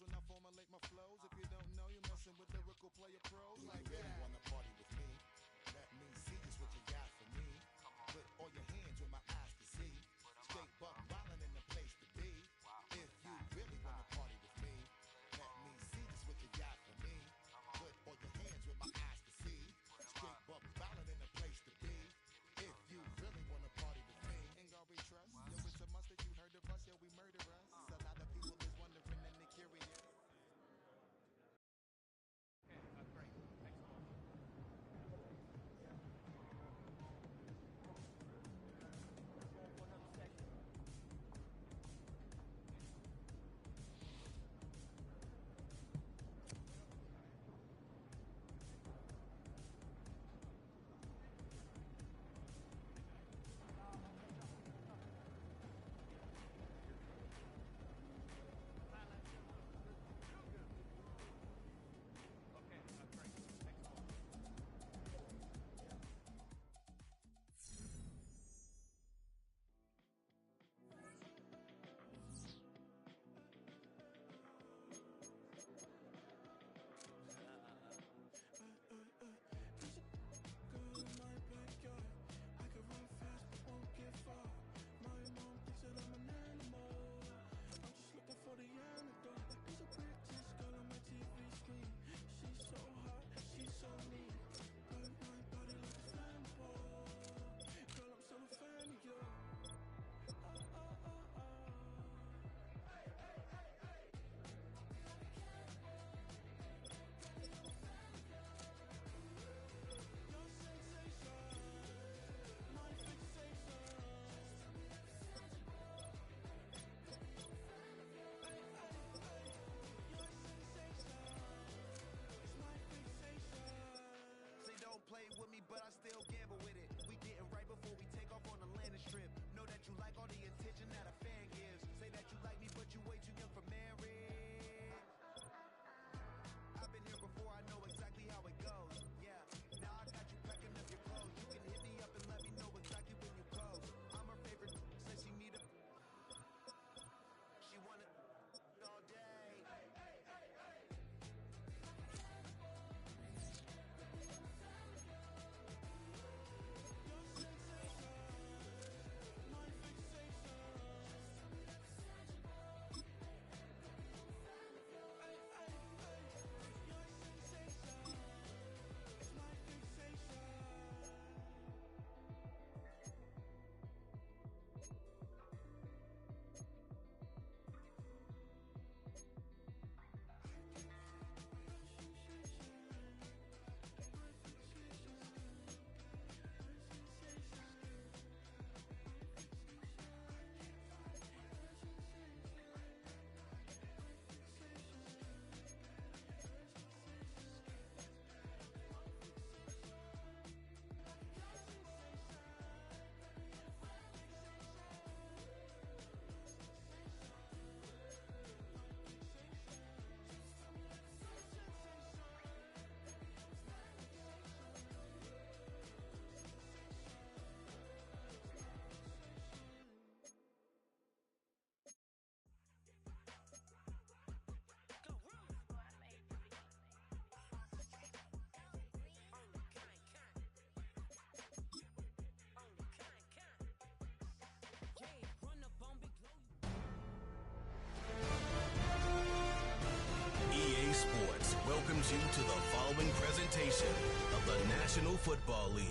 when I formulate my flows. If you don't know, you're messing with lyrical player pros like you really wanna party with me? Let me see just what you got for me. Put all your hands with my eyes to see. Straight buck wildin' in the place to be. If you really wanna party with me, let me see just what you got for me. Put all your hands with my eyes to see. Straight buck wildin' in the place to be. If you really wanna party with me. In God we trust. Yo, it's a must that you heard of us. Yo, we murder us. A lot of people is wondering and they curious. Play with me, but I still gamble with it. We getting right before we take off on the landing strip. Know that you like all the attention that a fan gives. Say that you like me, but you way too young for marriage. I've been here before, I know exactly how it goes. Yeah, now I got you packing up your clothes. You can hit me up and let me know exactly when you close. I'm her favorite, says she need a. She wanna all day. EA Sports welcomes you to the following presentation of the National Football League.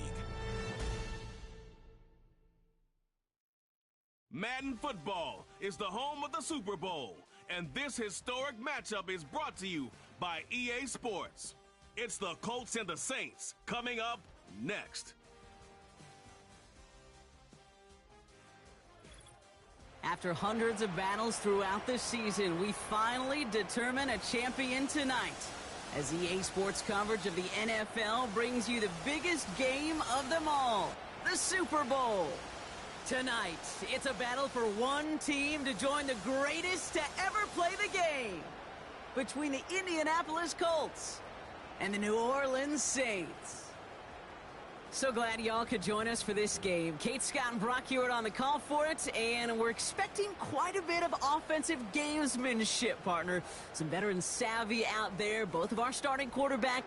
Madden Football is the home of the Super Bowl, and this historic matchup is brought to you by EA Sports. It's the Colts and the Saints coming up next. After hundreds of battles throughout the season, we finally determine a champion tonight, as EA Sports coverage of the NFL brings you the biggest game of them all, the Super Bowl. Tonight, it's a battle for one team to join the greatest to ever play the game, between the Indianapolis Colts and the New Orleans Saints. So glad y'all could join us for this game. Kate, Scott, and Brock Hewitt on the call for it, and we're expecting quite a bit of offensive gamesmanship, partner. Some veteran savvy out there. Both of our starting quarterback.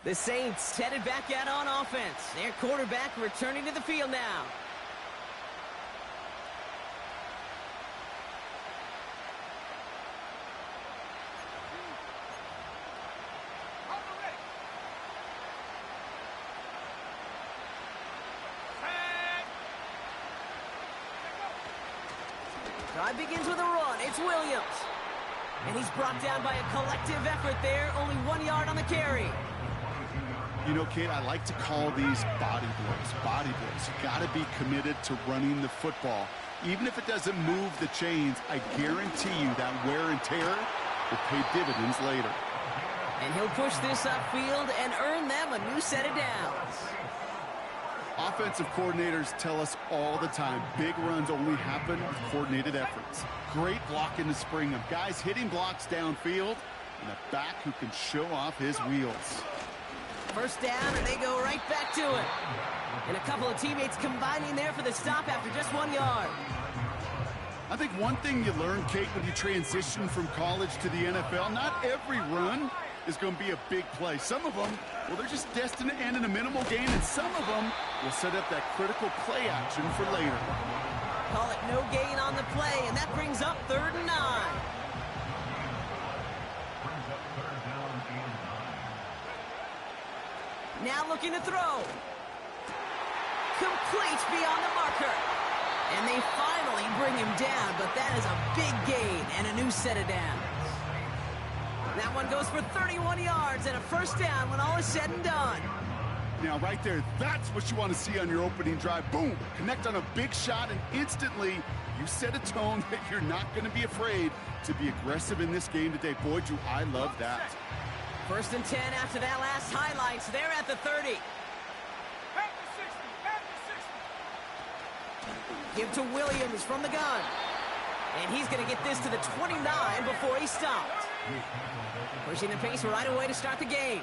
The Saints headed back out on offense. Their quarterback returning to the field now. Drive begins with a run. It's Williams. And he's brought down by a collective effort there. Only 1 yard on the carry. You know, Kate, I like to call these body blows. Body blows. You got to be committed to running the football. Even if it doesn't move the chains, I guarantee you that wear and tear will pay dividends later. And he'll push this upfield and earn them a new set of downs. Offensive coordinators tell us all the time, big runs only happen with coordinated efforts. Great blocking to spring them. Guys hitting blocks downfield, and a back who can show off his wheels. First down, and they go right back to it. And a couple of teammates combining there for the stop after just 1 yard. I think one thing you learn, Kate, when you transition from college to the NFL, not every run is going to be a big play. Some of them, well, they're just destined to end in a minimal gain, and some of them will set up that critical play action for later. Call it no gain on the play, and that brings up 3rd and 9. Now looking to throw. Complete beyond the marker. And they finally bring him down, but that is a big gain and a new set of downs. That one goes for 31 yards and a first down when all is said and done. Now, right there, that's what you want to see on your opening drive. Boom! Connect on a big shot, and instantly you set a tone that you're not going to be afraid to be aggressive in this game today. Boy, do I love that. 1st and 10 after that last highlights. They're at the 30. Give to Williams from the gun. And he's going to get this to the 29 before he stopped. Pushing the pace right away to start the game.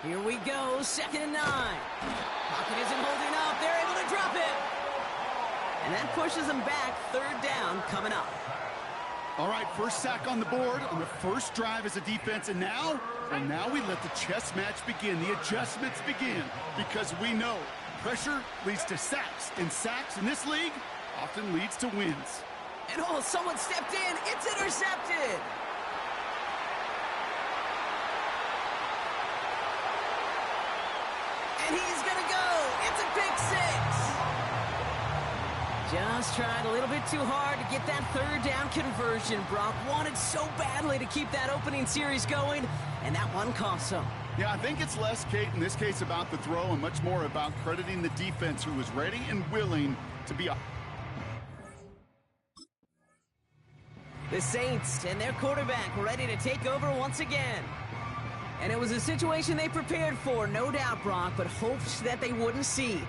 Here we go, 2nd and 9. Pocket isn't holding up. They're able to drop it. And that pushes them back. 3rd down coming up. All right, first sack on the board on the first drive as a defense, and now we let the chess match begin, the adjustments begin, because we know pressure leads to sacks, and sacks in this league often leads to wins. And oh, someone stepped in. It's intercepted. And he's going to go. It's a pick 6. Just tried a little bit too hard to get that 3rd down conversion. Brock wanted so badly to keep that opening series going, and that one cost him. Yeah, I think it's less, Kate, in this case about the throw and much more about crediting the defense who was ready and willing to be a... The Saints and their quarterback ready to take over once again. And it was a situation they prepared for, no doubt, Brock, but hoped that they wouldn't see.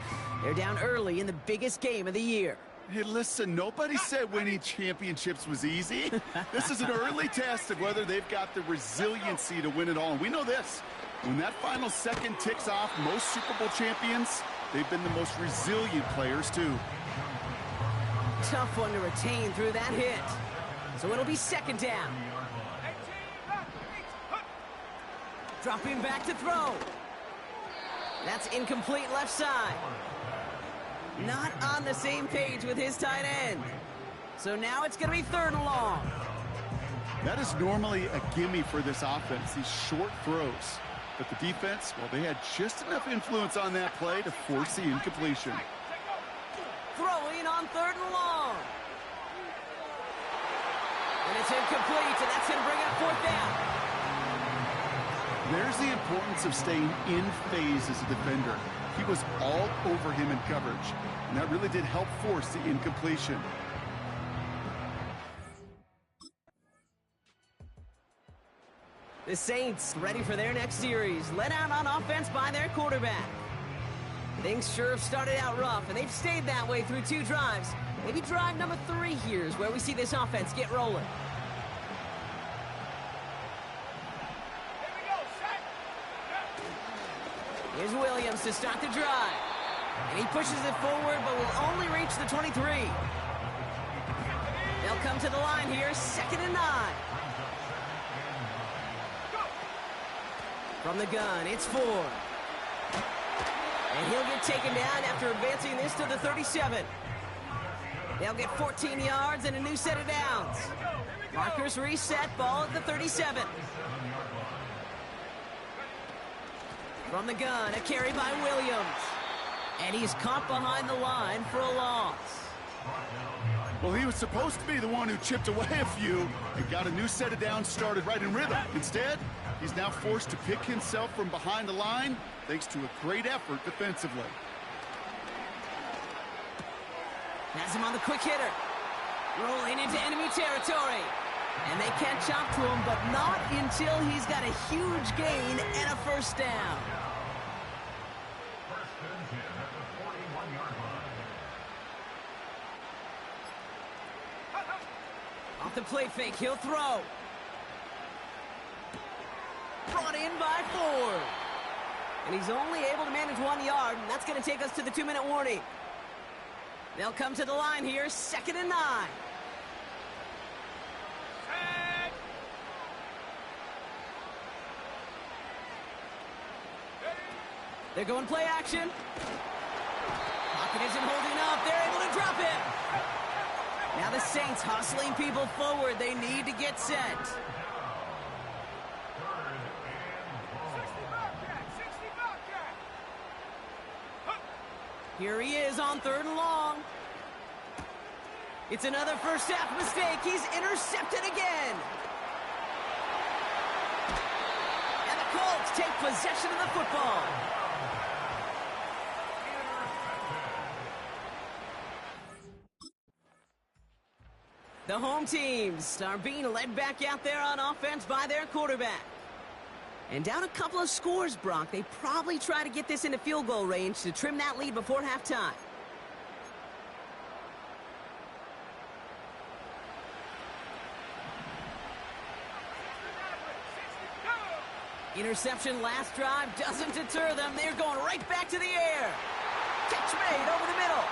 They're down early in the biggest game of the year. Hey, listen, nobody said winning championships was easy. This is an early test of whether they've got the resiliency to win it all. And we know this. When that final second ticks off, most Super Bowl champions, they've been the most resilient players, too. Tough one to retain through that hit. So it'll be 2nd down. Dropping back to throw. That's incomplete left side. Not on the same page with his tight end. So now it's going to be 3rd and long. That is normally a gimme for this offense, these short throws. But the defense, well, they had just enough influence on that play to force the incompletion. Throwing on 3rd and long. And it's incomplete, and that's going to bring up 4th down. There's the importance of staying in phase as a defender. He was all over him in coverage, and that really did help force the incompletion. The Saints ready for their next series, led out on offense by their quarterback. Things sure have started out rough, and they've stayed that way through 2 drives. Maybe drive number 3 here is where we see this offense get rolling. Here's Williams to start the drive. And he pushes it forward, but will only reach the 23. They'll come to the line here, 2nd and 9. From the gun, it's Ford. And he'll get taken down after advancing this to the 37. They'll get 14 yards and a new set of downs. Markers reset, ball at the 37. From the gun, a carry by Williams. And he's caught behind the line for a loss. Well, he was supposed to be the one who chipped away a few and got a new set of downs started right in rhythm. Instead, he's now forced to pick himself from behind the line thanks to a great effort defensively. Has him on the quick hitter. Rolling into enemy territory. And they catch up to him, but not until he's got a huge gain and a first down. Off the play fake, he'll throw. Brought in by Ford. And he's only able to manage 1 yard, and that's going to take us to the 2-minute warning. They'll come to the line here, 2nd and 9. They're going play action. Pocket isn't holding up. They're able to drop it. Now the Saints hustling people forward. They need to get set. Here he is on 3rd and long. It's another first half mistake. He's intercepted again. And the Colts take possession of the football. The home teams are being led back out there on offense by their quarterback. And down a couple of scores, Brock. They probably try to get this into field goal range to trim that lead before halftime. Interception last drive doesn't deter them. They're going right back to the air. Catch made over the middle.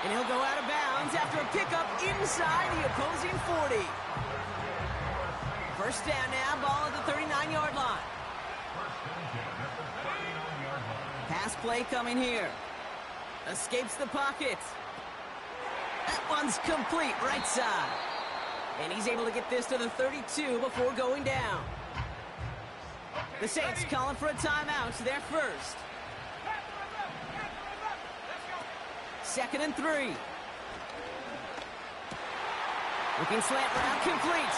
And he'll go out of bounds after a pickup inside the opposing 40. First down now, ball at the 39-yard line. Pass play coming here. Escapes the pocket. That one's complete, right side. And he's able to get this to the 32 before going down. The Saints calling for a timeout, their first. 2nd and 3. Looking slant route, complete.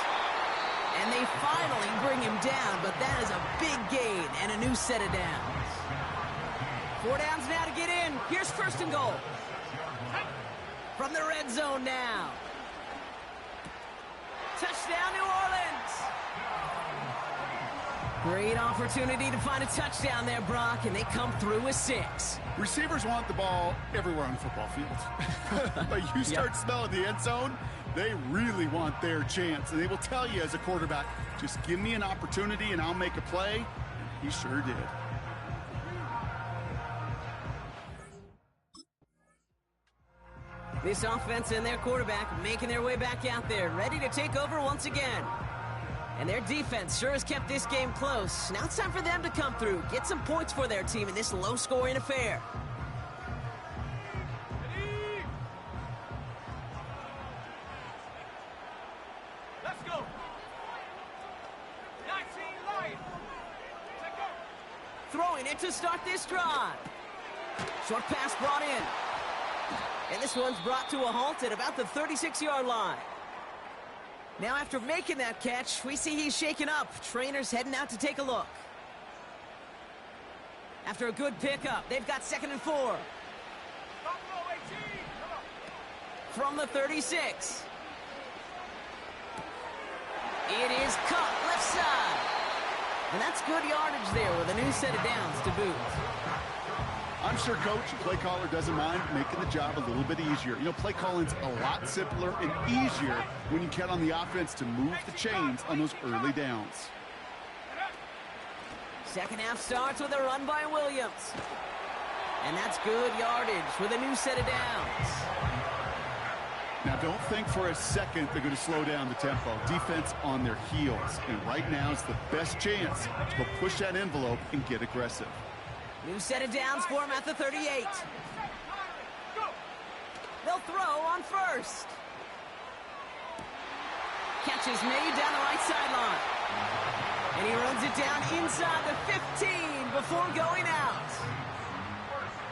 And they finally bring him down, but that is a big gain and a new set of downs. 4 downs now to get in. Here's 1st and goal. From the red zone now. Touchdown, New Orleans. Great opportunity to find a touchdown there, Brock, and they come through with 6. Receivers want the ball everywhere on the football field. But you start smelling the end zone, they really want their chance. And they will tell you as a quarterback, just give me an opportunity and I'll make a play. And he sure did. This offense and their quarterback making their way back out there, ready to take over once again. And their defense sure has kept this game close. Now it's time for them to come through, get some points for their team in this low-scoring affair. Let's go. 19 line. Throwing it to start this drive. Short pass brought in. And this one's brought to a halt at about the 36-yard line. Now after making that catch, we see he's shaken up. Trainer's heading out to take a look. After a good pickup, they've got 2nd and 4. From the 36. It is cut left side. And that's good yardage there with a new set of downs to boot. I'm sure coach and play caller doesn't mind making the job a little bit easier. You know, play calling's a lot simpler and easier when you count on the offense to move the chains on those early downs. Second half starts with a run by Williams. And that's good yardage with a new set of downs. Now, don't think for a second they're going to slow down the tempo. Defense on their heels. And right now is the best chance to go push that envelope and get aggressive. New set of downs for him at the 38. They'll throw on first. Catch is made down the right sideline. And he runs it down inside the 15 before going out.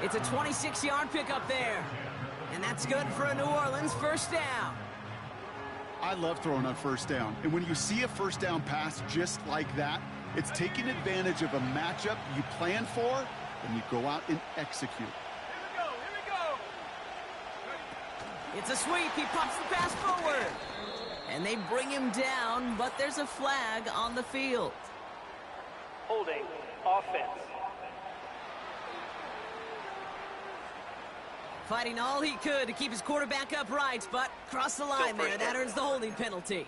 It's a 26-yard pickup there. And that's good for a New Orleans first down. I love throwing on first down. And when you see a first down pass just like that, it's taking advantage of a matchup you plan for, and you go out and execute. Here we go. It's a sweep. He pops the pass forward. And they bring him down, but there's a flag on the field. Holding offense. Fighting all he could to keep his quarterback upright, but crossed the line there. That earns the holding penalty.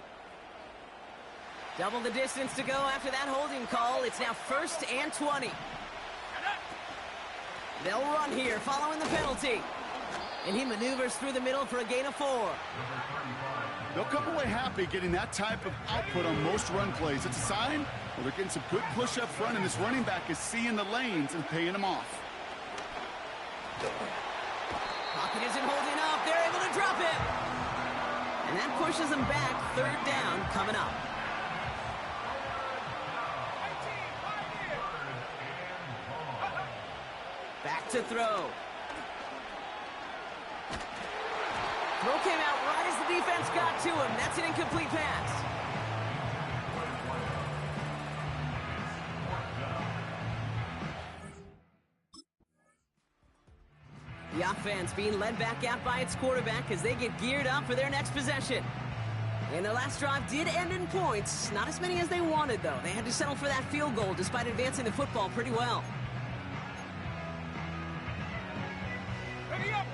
Double the distance to go after that holding call. It's now 1st and 20. They'll run here following the penalty. And he maneuvers through the middle for a gain of 4. They'll come away happy getting that type of output on most run plays. It's a sign, well, they're getting some good push up front, and this running back is seeing the lanes and paying them off. Pocket isn't holding up. They're able to drop it. And that pushes them back. 3rd down coming up. Back to throw. Throw came out right as the defense got to him. That's an incomplete pass. The offense being led back out by its quarterback as they get geared up for their next possession. And their last drive did end in points. Not as many as they wanted, though. They had to settle for that field goal despite advancing the football pretty well. Ready up.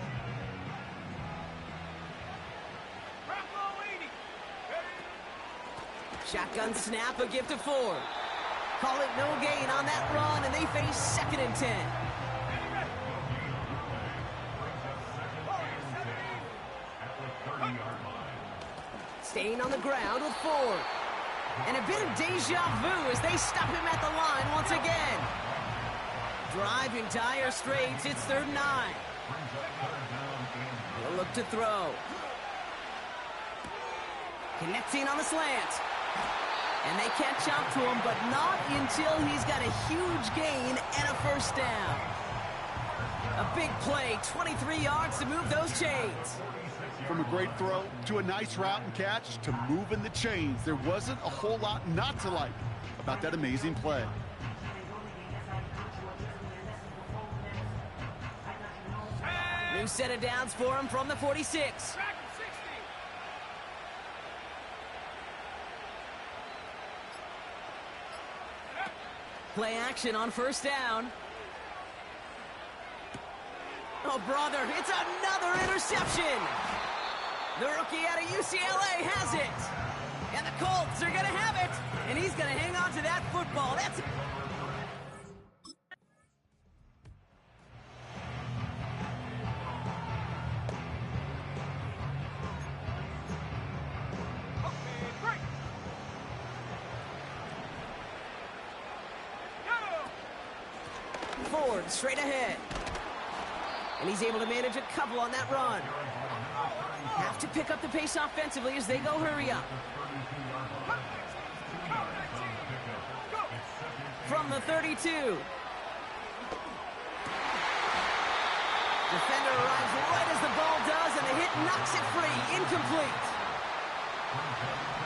Drop low 80. Shotgun snap, a gift of 4. Call it no gain on that run, and they face 2nd and 10. Staying on the ground with 4. And a bit of deja vu as they stop him at the line once again. Driving dire straits, it's 3rd and 9. He'll look to throw. Connecting on the slant. And they catch up to him, but not until he's got a huge gain and a first down. A big play, 23 yards to move those chains. From a great throw to a nice route and catch to moving the chains, there wasn't a whole lot not to like about that amazing play. New set of downs for him from the 46. Play action on first down. Oh, brother, it's another interception. The rookie out of UCLA has it. And the Colts are going to have it. And he's going to hang on to that football. That's... Ford straight ahead. And he's able to manage a couple on that run. Have to pick up the pace offensively as they go hurry up. From the 32. Defender arrives right as the ball does, and the hit knocks it free. Incomplete.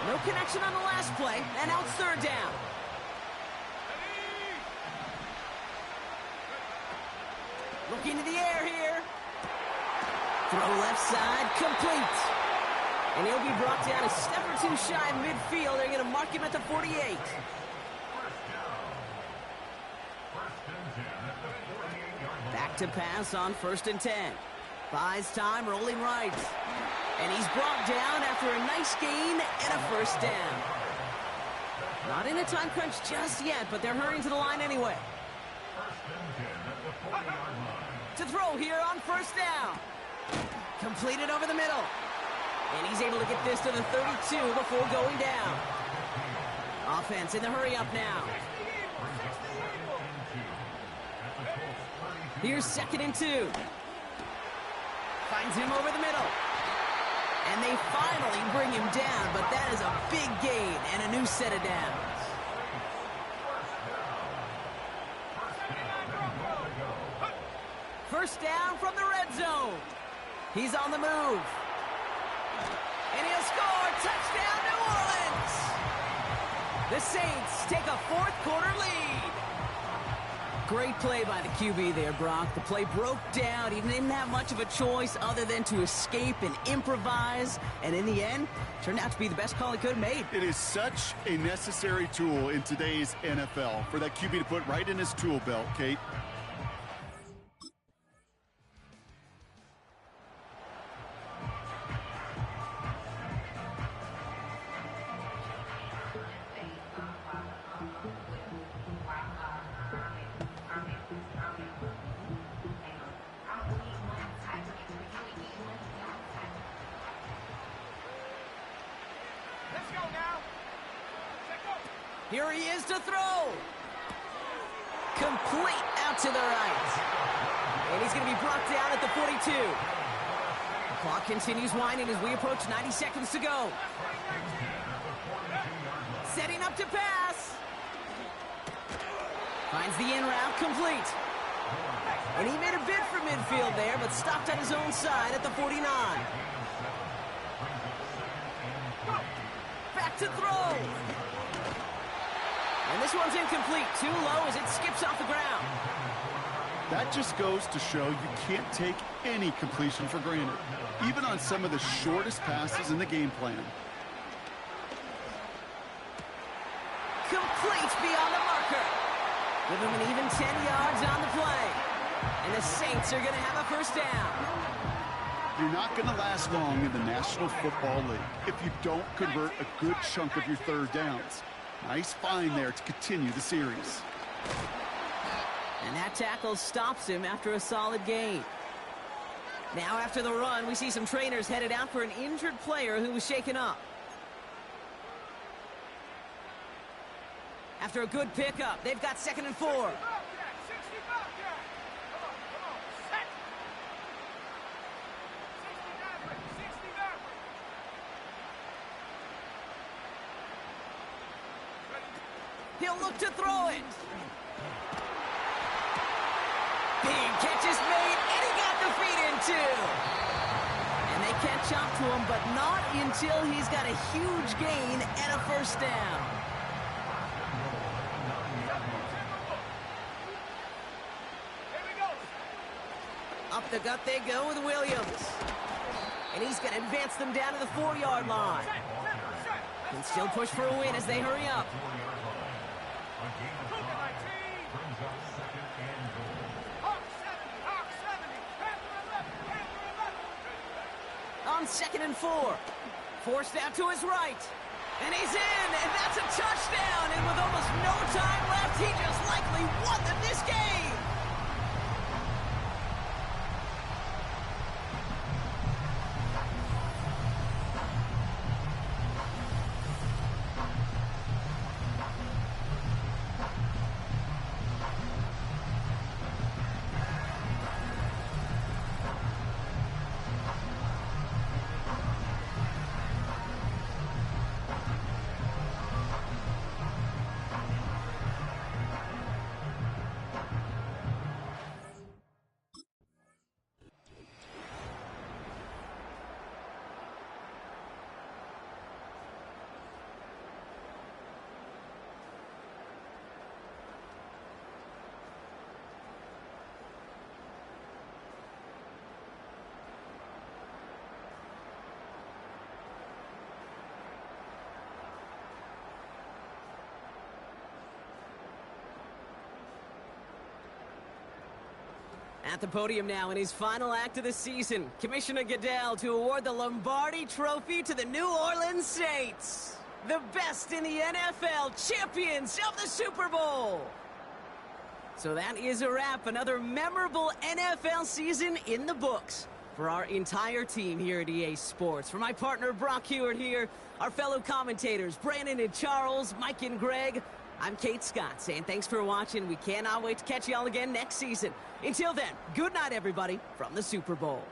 No connection on the last play, and now it's 3rd down. Looking to the air here. Throw left side, complete. And he'll be brought down a step or 2 shy of midfield. They're going to mark him at the 48. Back to pass on 1st and 10. Buys time, rolling right. And he's brought down after a nice gain and a first down. Not in a time crunch just yet, but they're hurrying to the line anyway. To throw here on first down. Completed over the middle. And he's able to get this to the 32 before going down. Offense in the hurry up now. Here's 2nd and 2. Finds him over the middle. And they finally bring him down, but that is a big gain and a new set of downs. First down from the red zone. He's on the move. And he'll score. Touchdown, New Orleans. The Saints take a 4th quarter lead. Great play by the QB there, Brock. The play broke down. He didn't have much of a choice other than to escape and improvise. And in the end, turned out to be the best call he could have made. It is such a necessary tool in today's NFL for that QB to put right in his tool belt, Kate. Here he is to throw. Complete out to the right. And he's going to be brought down at the 42. The clock continues winding as we approach 90 seconds to go. Setting up to pass. Finds the in route complete. And he made a bid for midfield there, but stopped on his own side at the 49. Back to throw. And this one's incomplete. Too low as it skips off the ground. That just goes to show you can't take any completion for granted, even on some of the shortest passes in the game plan. Complete beyond the marker. Give him an even 10 yards on the play. And the Saints are going to have a first down. You're not going to last long in the National Football League if you don't convert a good chunk of your third downs. Nice find there to continue the series. And that tackle stops him after a solid gain. Now after the run, we see some trainers headed out for an injured player who was shaken up. After a good pickup, they've got 2nd and 4. He'll look to throw it. Big catch is made, and he got the feet in too. And they catch up to him, but not until he's got a huge gain and a first down. Up the gut they go with Williams. And he's going to advance them down to the 4-yard line. Can still push for a win as they hurry up. On 2nd and 4. Forced out to his right. And he's in, and that's a touchdown. And with almost no time left, he just likely won them this game. At the podium now in his final act of the season, Commissioner Goodell to award the Lombardi Trophy to the New Orleans Saints. the best in the NFL, champions of the Super Bowl. So that is a wrap. Another memorable NFL season in the books for our entire team here at EA Sports. For my partner, Brock Hewitt here, our fellow commentators, Brandon and Charles, Mike and Greg, I'm Kate Scott saying thanks for watching. We cannot wait to catch you all again next season. Until then, good night, everybody, from the Super Bowl.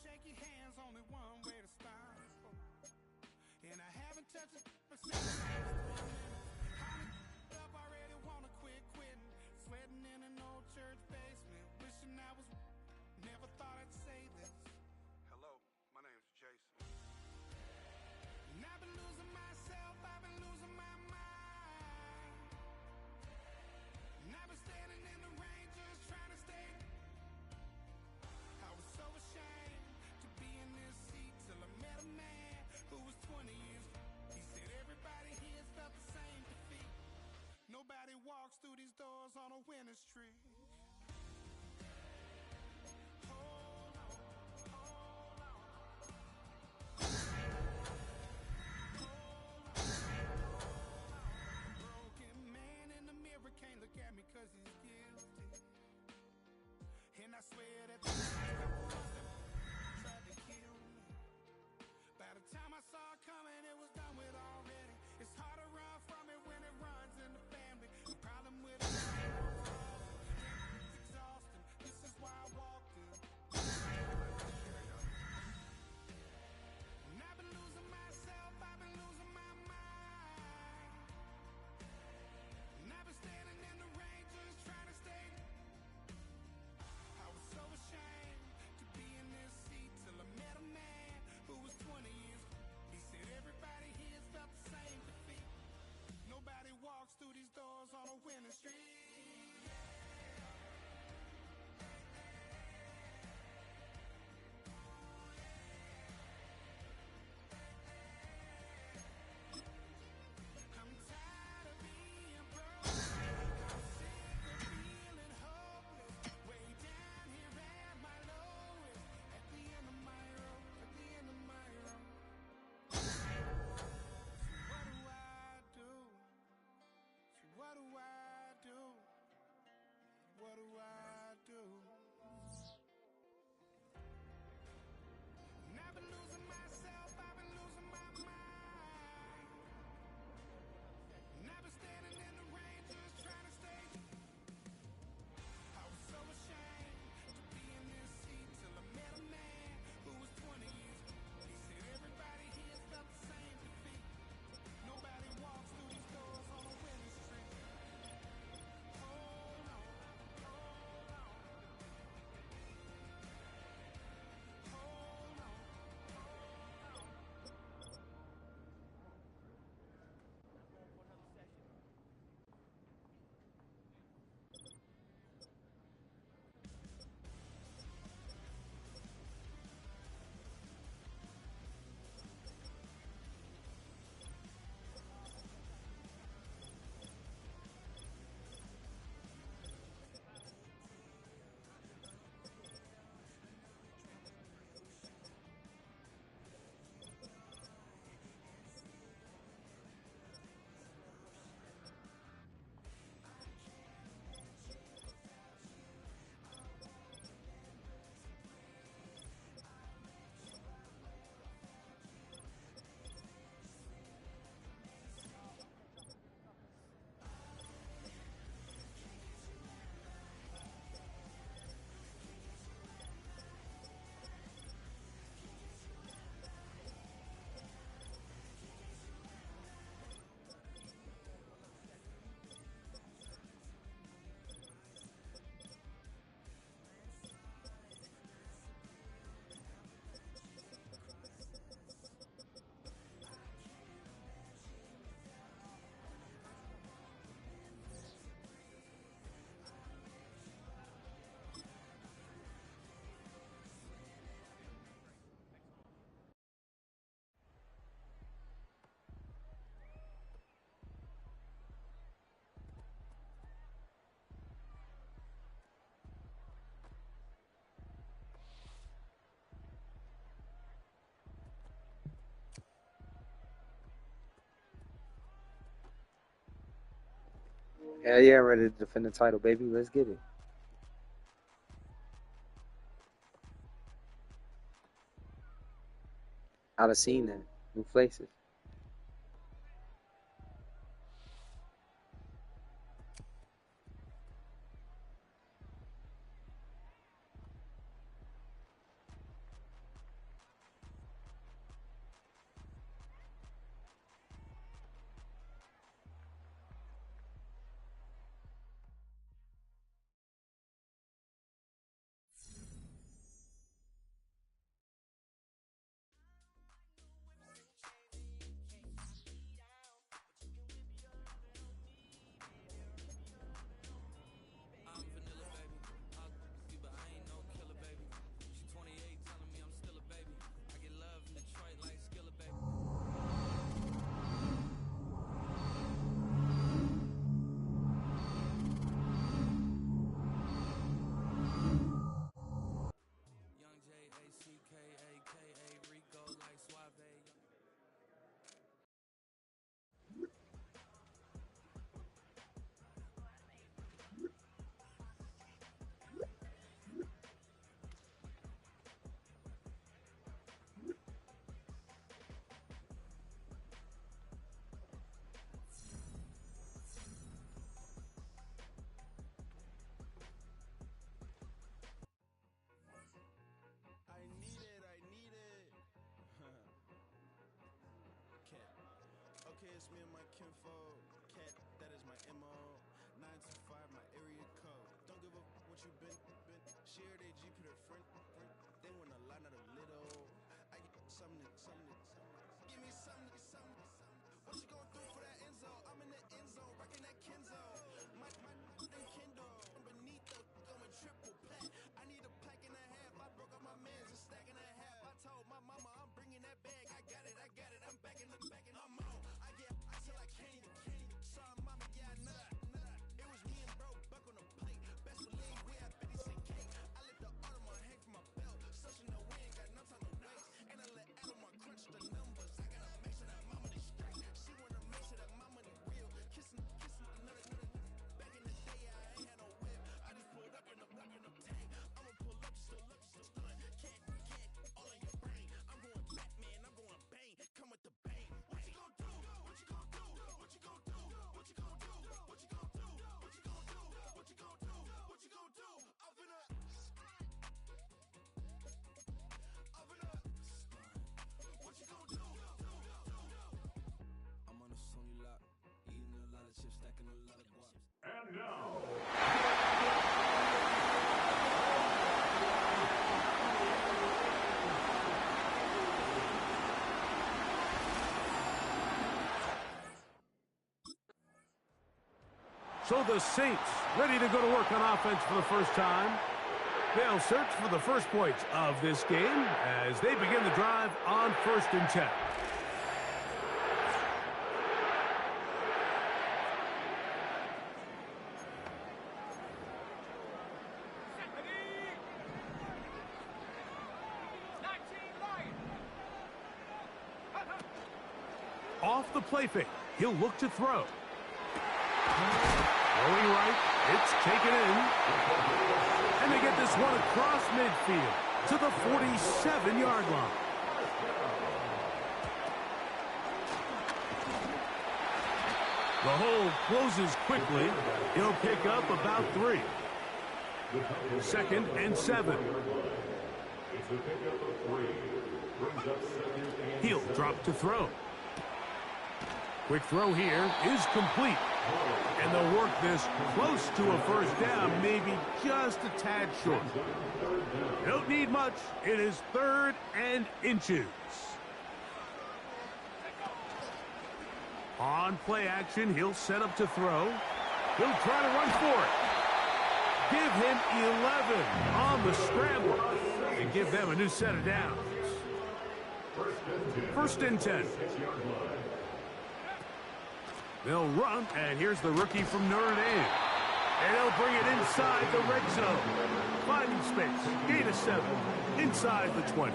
shake your hands, only one way to start. And I haven't touched it for 6 months. Up already wanna quitting. Sweating in an old church basement. Wishing I was. Never thought I'd say this. Hello, my name's Jason. And I've been losing myself, I've been losing my mind. And I've been standing in the rain just trying to stay. I was so ashamed to be in this seat till I met a man who was 20 years. He said everybody here's felt the same defeat. Nobody walks through these doors on a winning streak. Can't look at me cause he's guilty. And I swear that the tried to kill me. By the time I saw it coming, it was done with already. It's hard to run from it when it runs in the family. The problem with it is exhausting. This is why I walked in. And I've been losing myself, I've been losing my mind. And I've been standing in the rain just trying to stay. I was so ashamed to be in this seat till I met a man who was 20 years. He said everybody here's felt the same defeat. Nobody walks through these doors on a winning streak. I'm tired of being broke. I'm sick of feeling hopeless. Way down here at my lowest. At the end of my road. At the end of my road. So what do I do? So what do I do? What do I do? And I've been losing myself, I've been losing my mind. And I've been standing in the rain just trying to stay. I was so ashamed to be in this seat till I met a man who was 20 years. He said everybody here's felt the same defeat. Nobody walks through these doors on a winning streak. Hold on, hold on. Hold on, hold on. Hell yeah, ready to defend the title, baby. Let's get it. I'd have seen that. New faces. what you been. Share they G put a friend. They want a lot of little. I get something. Give me something. What you gonna do for that end zone? I'm in the end zone, rocking that Kenzo. My thing Kindle. Benito going triple pack. I need a pack and a half. I broke up my mans, a stack and a half. I told my mama I'm bringing that bag. I got it. I'm back in. I'm on. I till I can't. Sorry, mama, yeah, I nut. It was me and bro, buck on the plate. Best believe we had 50 cent cake. I let the Audemars hang from my belt. Such in the wind, got no time to waste. And I let Audemars crunch the numbers. I gotta make sure that my money straight. She wanna make sure that my money real. Kissing another. Back in the day, I ain't had no whip. I just pulled up in the tank. I'ma pull up, still stunt. Can't, all in your brain. I'm going Batman, I'm going bang. Come with the bang. What you gon' do? What you gon' do? What you gon' do? What you gon' do? What you gon' do? What you gon' do? What you gon' do? What you gon' do? I'm finna. What you gon' do? I'm on a Sony lot, eating a lot of chips, stacking a lot of guap. And now. So the Saints ready to go to work on offense for the first time. They'll search for the first points of this game as they begin the drive on 1st and 10. Off the play fake, he'll look to throw. Throwing right, it's taken in. And they get this one across midfield to the 47-yard line. The hole closes quickly. He'll pick up about 3. 2nd and 7. He'll drop to throw. Quick throw here is complete. And they'll work this close to a first down, maybe just a tad short. Don't need much. It is 3rd and inches. On play action, he'll set up to throw. He'll try to run for it. Give him 11 on the scramble and give them a new set of downs. 1st and 10. They'll run, and here's the rookie from Notre Dame. And they'll bring it inside the red zone. Finding space, gain of 7, inside the 20.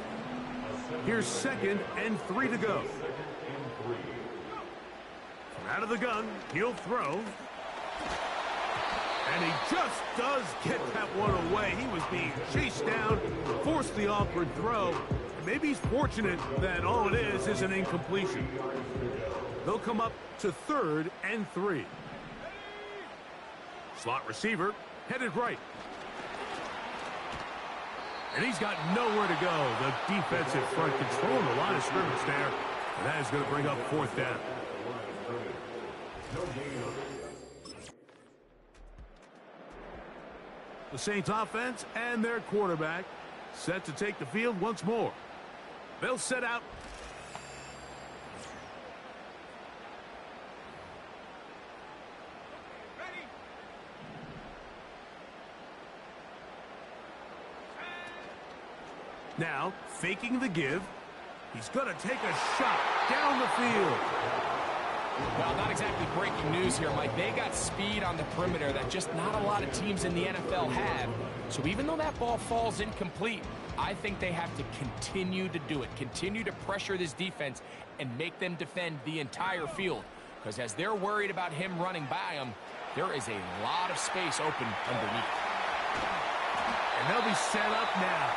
Here's 2nd and 3 to go. From out of the gun, he'll throw. And he just does get that one away. He was being chased down, forced the awkward throw. And maybe he's fortunate that all it is an incompletion. They'll come up to 3rd and 3. Slot receiver headed right. And he's got nowhere to go. The defensive front controlling the line of scrimmage there. And that is going to bring up 4th down. The Saints offense and their quarterback set to take the field once more. They'll set out. Now, faking the give, he's going to take a shot down the field. Well, not exactly breaking news here, Mike. They got speed on the perimeter that just not a lot of teams in the NFL have. So even though that ball falls incomplete, I think they have to continue to do it, continue to pressure this defense and make them defend the entire field. Because as they're worried about him running by them, there is a lot of space open underneath. And they'll be set up now.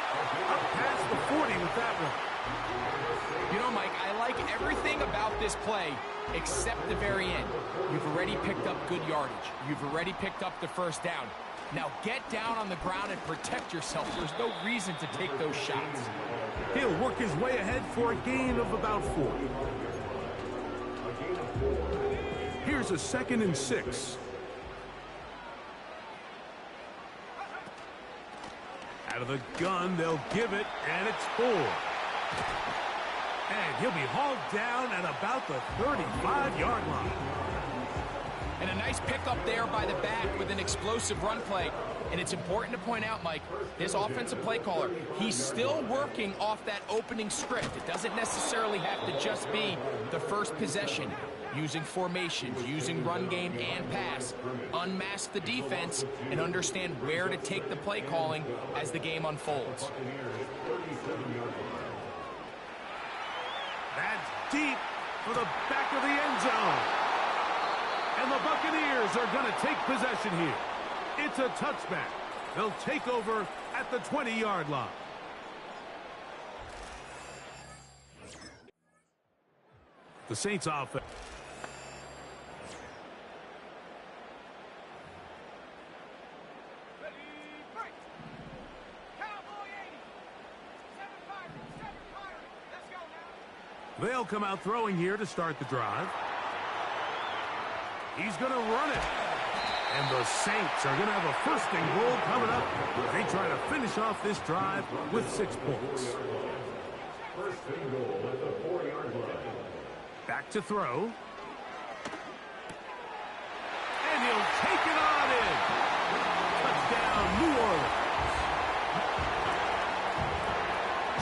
Up past the 40 with that one. You know, Mike, I like everything about this play except the very end. You've already picked up good yardage. You've already picked up the first down. Now get down on the ground and protect yourself. There's no reason to take those shots. He'll work his way ahead for a gain of about 4. Here's a 2nd and 6. Out of the gun, they'll give it, and it's 4. And he'll be hauled down at about the 35-yard line. And a nice pickup there by the back with an explosive run play. And it's important to point out, Mike, this offensive play caller, he's still working off that opening script. It doesn't necessarily have to just be the first possession. Using formations, using run game and pass, unmask the defense, and understand where to take the play calling as the game unfolds. That's deep for the back of the end zone. And the Buccaneers are going to take possession here. It's a touchback. They'll take over at the 20-yard line. The Saints offense. They'll come out throwing here to start the drive. He's going to run it. And the Saints are going to have a first and goal coming up. They try to finish off this drive with 6 points. First and goal at the 4-yard line. Back to throw. And he'll take it on in. Touchdown, New Orleans.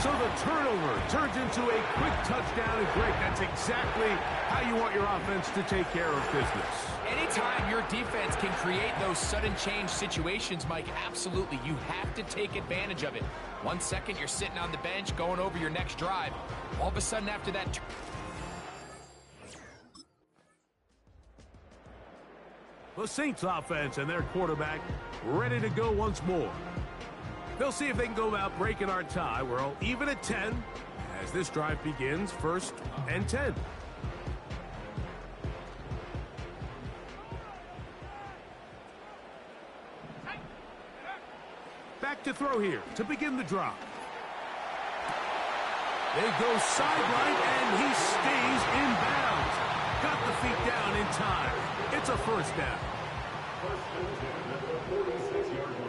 So the turnover turns into a quick touchdown, and Greg, that's exactly how you want your offense to take care of business. Anytime your defense can create those sudden change situations, Mike, absolutely, you have to take advantage of it. 1 second, you're sitting on the bench going over your next drive. All of a sudden after that... The Saints offense and their quarterback ready to go once more. They'll see if they can go about breaking our tie. We're all even at 10 as this drive begins, 1st and 10. Back to throw here to begin the drive. They go sideline, and he stays in bounds. Got the feet down in time. It's a first down. First and 10 at the 46-yard line.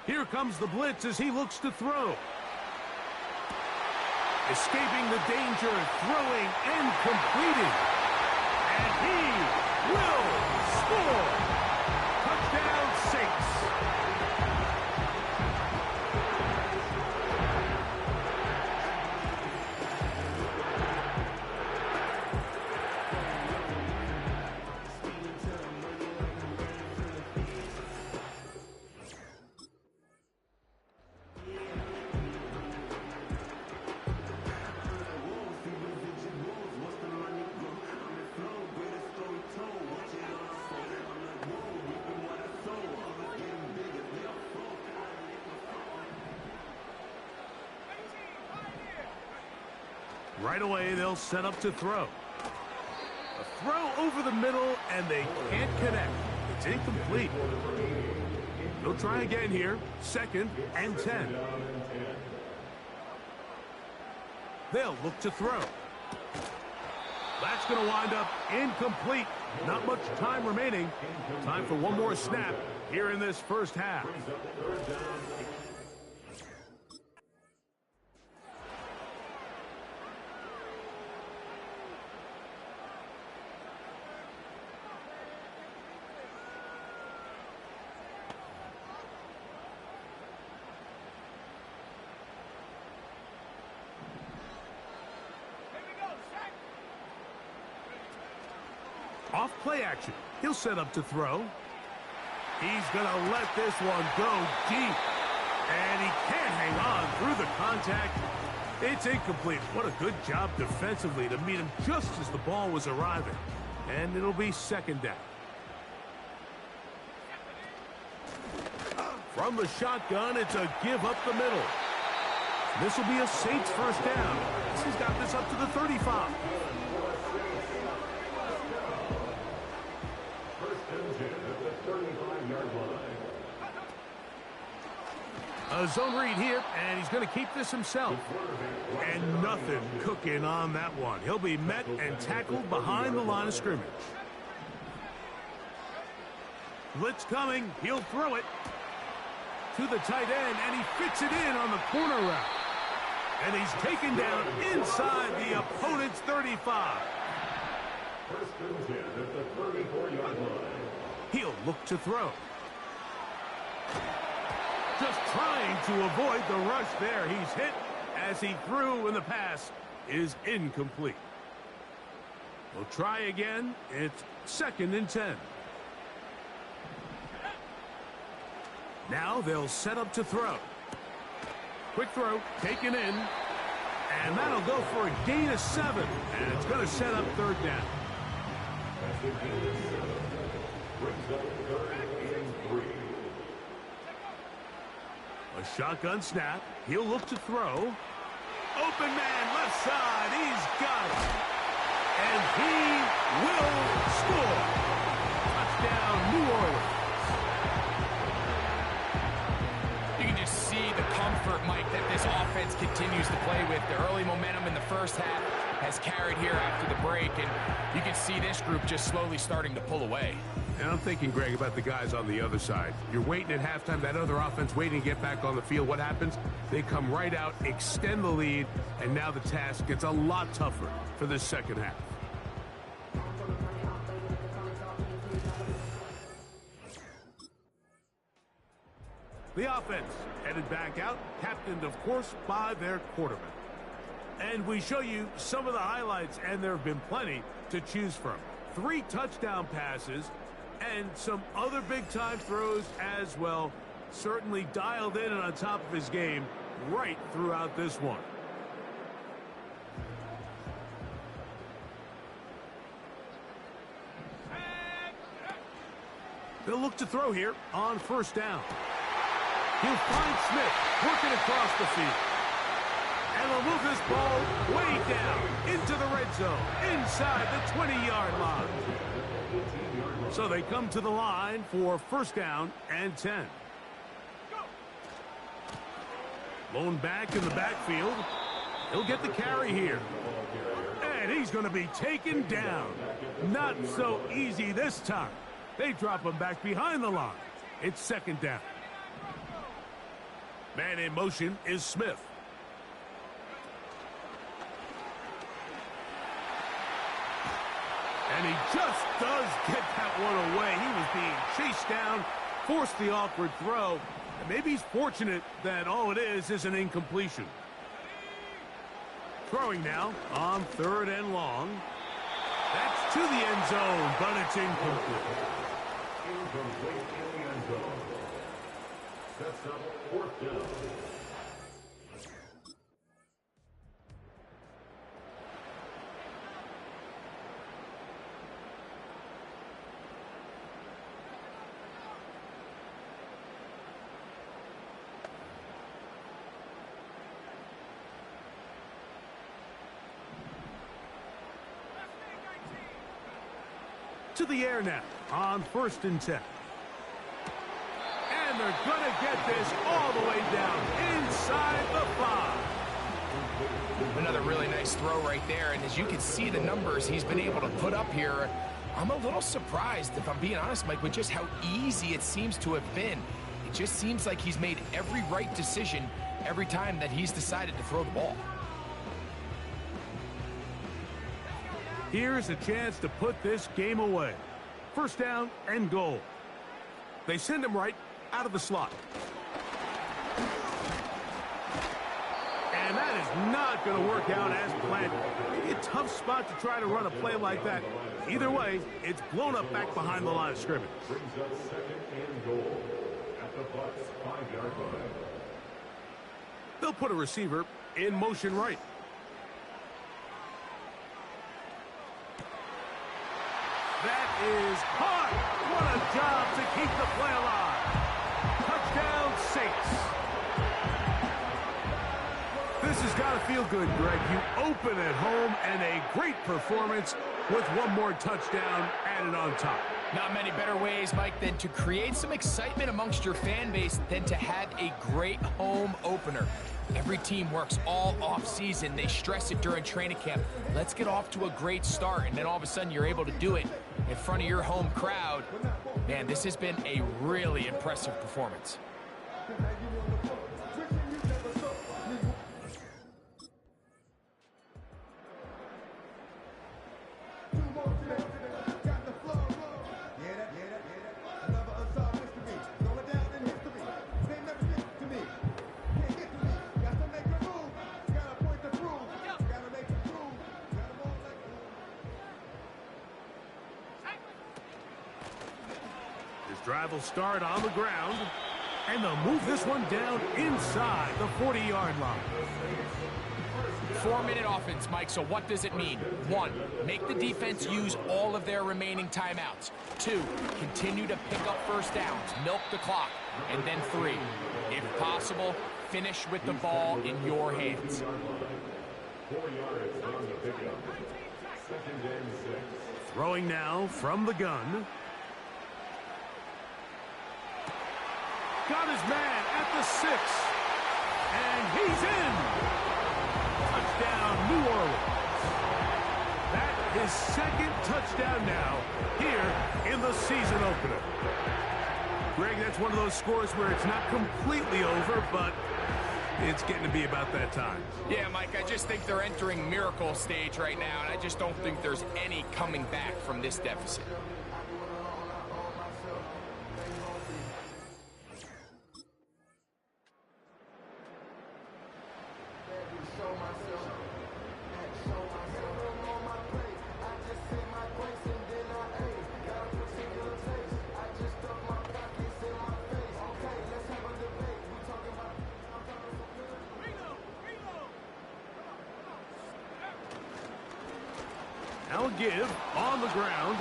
Here comes the blitz as he looks to throw. Escaping the danger, throwing and completing. And he will score. Touchdown, Saints. Right away, they'll set up to throw. A throw over the middle, and they can't connect. It's incomplete. They'll try again here. 2nd and 10. They'll look to throw. That's going to wind up incomplete. Not much time remaining. Time for one more snap here in this first half. Off play action. He'll set up to throw. He's going to let this one go deep. And he can't hang on through the contact. It's incomplete. What a good job defensively to meet him just as the ball was arriving. And it'll be 2nd down. From the shotgun, it's a give up the middle. This will be a Saints first down. He's got this up to the 35. A zone read here, and he's going to keep this himself. And nothing cooking on that one. He'll be met and tackled behind the line of scrimmage. Blitz coming. He'll throw it to the tight end, and he fits it in on the corner route. And he's taken down inside the opponent's 35. First and 10 at the 34-yard line. He'll look to throw. Just trying to avoid the rush there. He's hit as he threw, and the pass is incomplete. We'll try again. It's 2nd and 10. Now they'll set up to throw. Quick throw, taken in. And that'll go for a gain of 7. And it's going to set up 3rd down. That's a gain of 7. Brings up 3rd and 3. A shotgun snap. He'll look to throw. Open man, left side. He's got it. And he will score. Touchdown, New Orleans. You can just see the comfort, Mike, that this offense continues to play with. The early momentum in the first half has carried here after the break, and you can see this group just slowly starting to pull away. And I'm thinking, Greg, about the guys on the other side. You're waiting at halftime, that other offense waiting to get back on the field. What happens? They come right out, extend the lead, and now the task gets a lot tougher for this second half. The offense headed back out, captained, of course, by their quarterback. And we show you some of the highlights, and there have been plenty to choose from. 3 touchdown passes and some other big-time throws as well. Certainly dialed in and on top of his game right throughout this one. They'll look to throw here on 1st down. He'll find Smith working across the field. And they'll move this ball way down into the red zone, inside the 20-yard line. So they come to the line for 1st down and 10. Lone back in the backfield. He'll get the carry here. And he's going to be taken down. Not so easy this time. They drop him back behind the line. It's 2nd down. Man in motion is Smith. And he just does get that one away. He was being chased down, forced the awkward throw. And maybe he's fortunate that all it is an incompletion. Throwing now on 3rd and long. That's to the end zone, but it's incomplete. Incomplete in the end zone. Sets up 4th down. To the air now on 1st and 10. And they're going to get this all the way down inside the 5. Another really nice throw right there, and as you can see the numbers he's been able to put up here, I'm a little surprised, if I'm being honest, Mike, with just how easy it seems to have been. It just seems like he's made every right decision every time that he's decided to throw the ball. Here's a chance to put this game away. 1st down and goal. They send him right out of the slot. And that is not going to work out as planned. Maybe a tough spot to try to run a play like that. Either way, it's blown up back behind the line of scrimmage. Brings up 2nd and goal at the Bucs 5-yard line. They'll put a receiver in motion right. That is caught. What a job to keep the play alive. Touchdown, Saints. This has got to feel good, Greg. You open at home and a great performance with one more touchdown added on top. Not many better ways, Mike, than to create some excitement amongst your fan base than to have a great home opener. Every team works all off-season. They stress it during training camp. Let's get off to a great start, and then all of a sudden you're able to do it in front of your home crowd. Man, this has been a really impressive performance. Drive will start on the ground, and they'll move this one down inside the 40-yard line. 4-minute offense, Mike, so what does it mean? 1, make the defense use all of their remaining timeouts. 2, continue to pick up first downs, milk the clock. And then 3, if possible, finish with the ball in your hands. 4 yards on the pickup. 2nd and 6. Throwing now from the gun. Got his man at the 6. And he's in. Touchdown, New Orleans. That is second touchdown now here in the season opener. Greg, that's one of those scores where it's not completely over, but it's getting to be about that time. Yeah, Mike, I just think they're entering miracle stage right now, and I just don't think there's any coming back from this deficit. Now a give on the ground,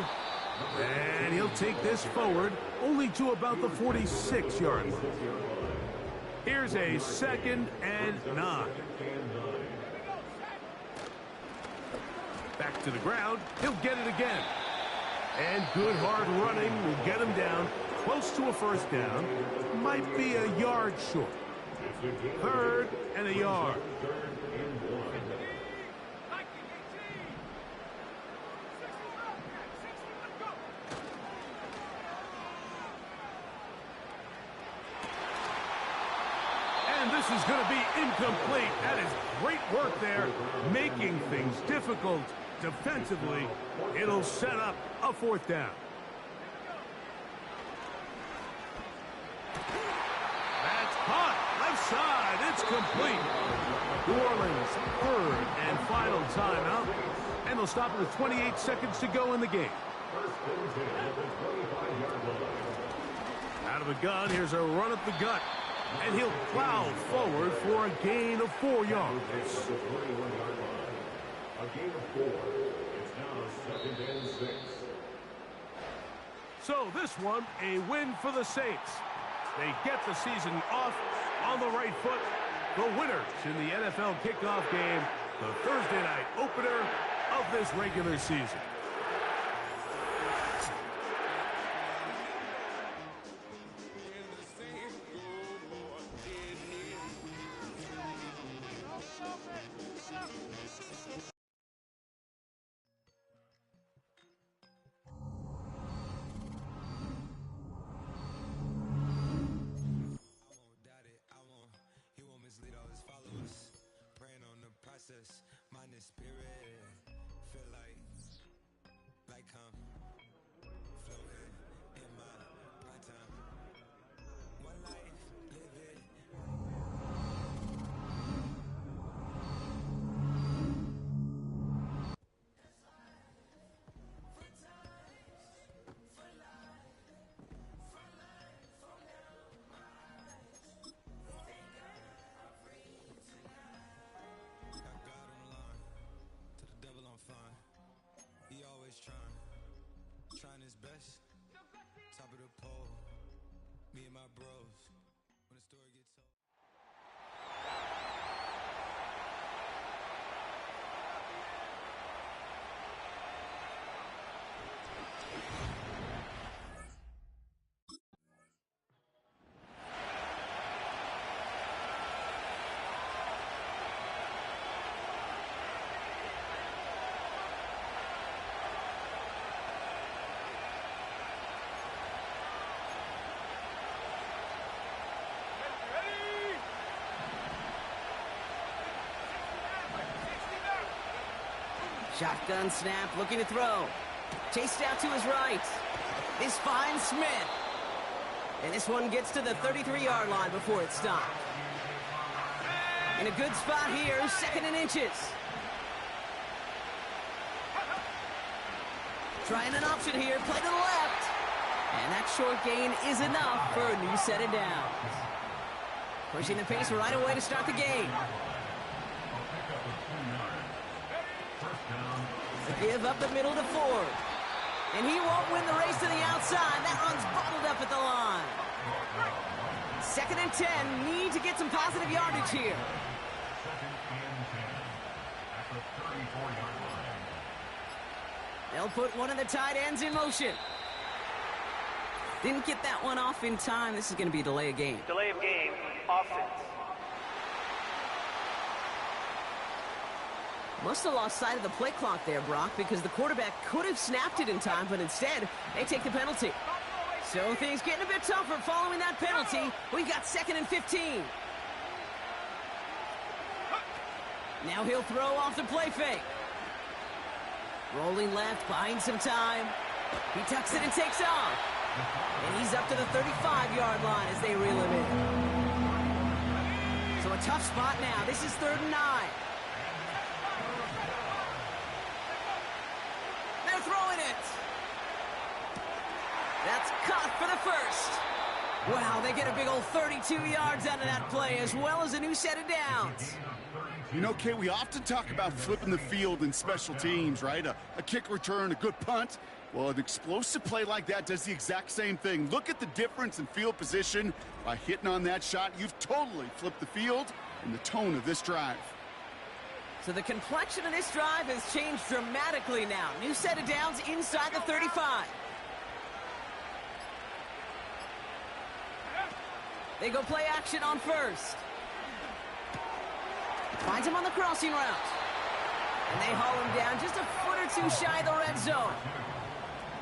and he'll take this forward only to about the 46-yard line. Here's a 2nd and 9. Back to the ground, he'll get it again. And good hard running will get him down close to a first down. Might be a yard short. 3rd and a yard. This is going to be incomplete. That is great work there, making things difficult defensively. It'll set up a 4th down. That's caught. Left side. It's complete. New Orleans 3rd and final timeout. And they'll stop it with 28 seconds to go in the game. Out of the gun, here's a run up the gut. And he'll plow forward for a gain of 4 yards. A gain of 4. It's now 2nd and 6. So this one, a win for the Saints. They get the season off on the right foot. The winners in the NFL kickoff game, the Thursday night opener of this regular season. Trying his best, top of the pole, me and my bros, when the story gets told. Shotgun snap, looking to throw. Chased out to his right. This finds Smith. And this one gets to the 33-yard line before it stopped. In a good spot here, 2nd and inches. Trying an option here, play to the left. And that short gain is enough for a new set of downs. Pushing the pace right away to start the game. Give up the middle to Ford. And he won't win the race to the outside. That run's bottled up at the line. 2nd and 10. Need to get some positive yardage here. They'll put one of the tight ends in motion. Didn't get that one off in time. This is going to be a delay of game. Delay of game, offense. Must have lost sight of the play clock there, Brock, because the quarterback could have snapped it in time, but instead, they take the penalty. So things getting a bit tougher following that penalty. We've got 2nd and 15. Now he'll throw off the play fake. Rolling left, buying some time. He tucks it and takes off. And he's up to the 35-yard line as they reel him in. So a tough spot now. This is 3rd and 9. They're throwing it. That's caught for the first. Wow, they get a big old 32 yards out of that play, as well as a new set of downs. You know, Kate, we often talk about flipping the field in special teams, right? A kick return, a good punt. Well, an explosive play like that does the exact same thing. Look at the difference in field position. By hitting on that shot, you've totally flipped the field and the tone of this drive. So the complexion of this drive has changed dramatically now. New set of downs inside the 35. They go play action on first. Finds him on the crossing route. And they haul him down just a foot or two shy of the red zone.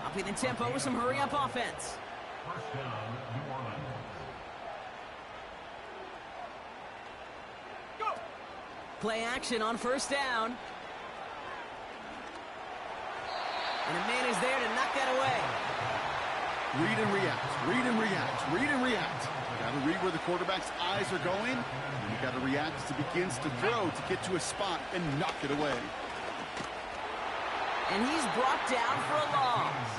Upping the tempo with some hurry-up offense. First down, New Orleans. Go! Play action on first down. And a man is there to knock that away. Read and react, read and react, read and react. You got to read where the quarterback's eyes are going, and you got to react as he begins to throw to get to a spot and knock it away. And he's brought down for a loss.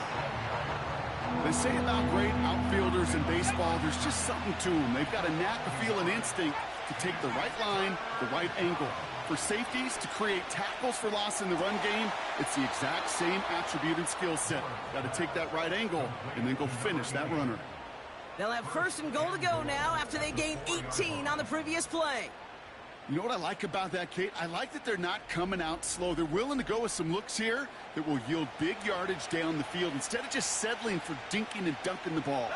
They say about great outfielders in baseball, there's just something to them. They've got a knack, a feel, and instinct to take the right line, the right angle. For safeties, to create tackles for loss in the run game, it's the exact same attribute and skill set. Got to take that right angle and then go finish that runner. They'll have 1st and goal to go now after they gained 18 on the previous play. You know what I like about that, Kate? I like that they're not coming out slow. They're willing to go with some looks here that will yield big yardage down the field instead of just settling for dinking and dunking the ball.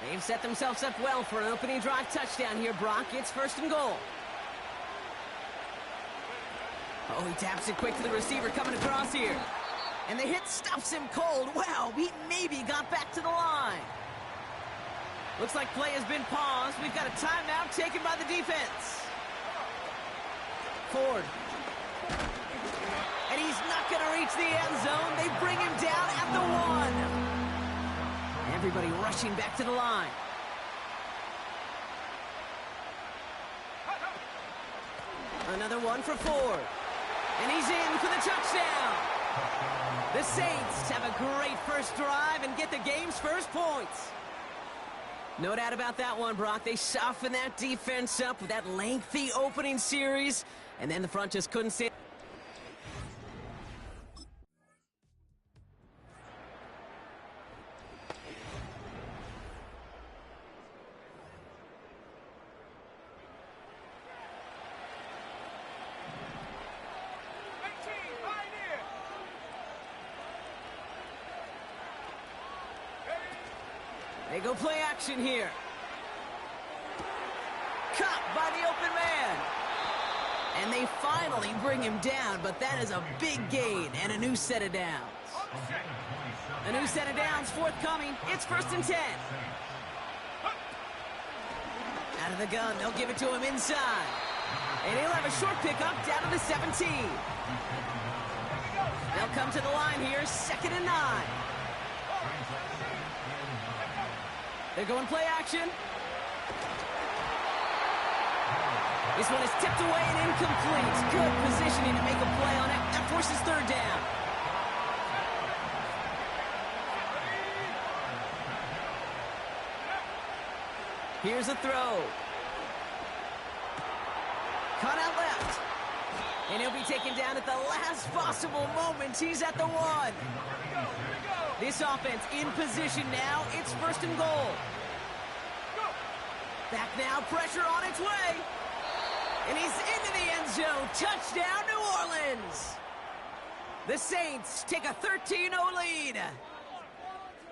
They've set themselves up well for an opening drive touchdown here, Brock. It's 1st and goal. Oh, he taps it quick to the receiver coming across here. And the hit stops him cold. Wow, he maybe got back to the line. Looks like play has been paused. We've got a timeout taken by the defense. Ford. And he's not going to reach the end zone. They bring him down at the 1. Everybody rushing back to the line. Another one for Ford. And he's in for the touchdown. The Saints have a great first drive and get the game's first points. No doubt about that one, Brock. They softened that defense up with that lengthy opening series, and then the front just couldn't stand. They go play action here. Caught by the open man. And they finally bring him down, but that is a big gain and a new set of downs. A new set of downs forthcoming. It's 1st and 10. Out of the gun, they'll give it to him inside. And he'll have a short pickup down to the 17. They'll come to the line here, 2nd and 9. They're going play action. This one is tipped away and incomplete. Good positioning to make a play on it. That forces 3rd down. Here's a throw. Cut out left. And he'll be taken down at the last possible moment. He's at the 1. This offense in position now. It's 1st and goal. Back now, pressure on its way. And he's into the end zone. Touchdown, New Orleans. The Saints take a 13-0 lead.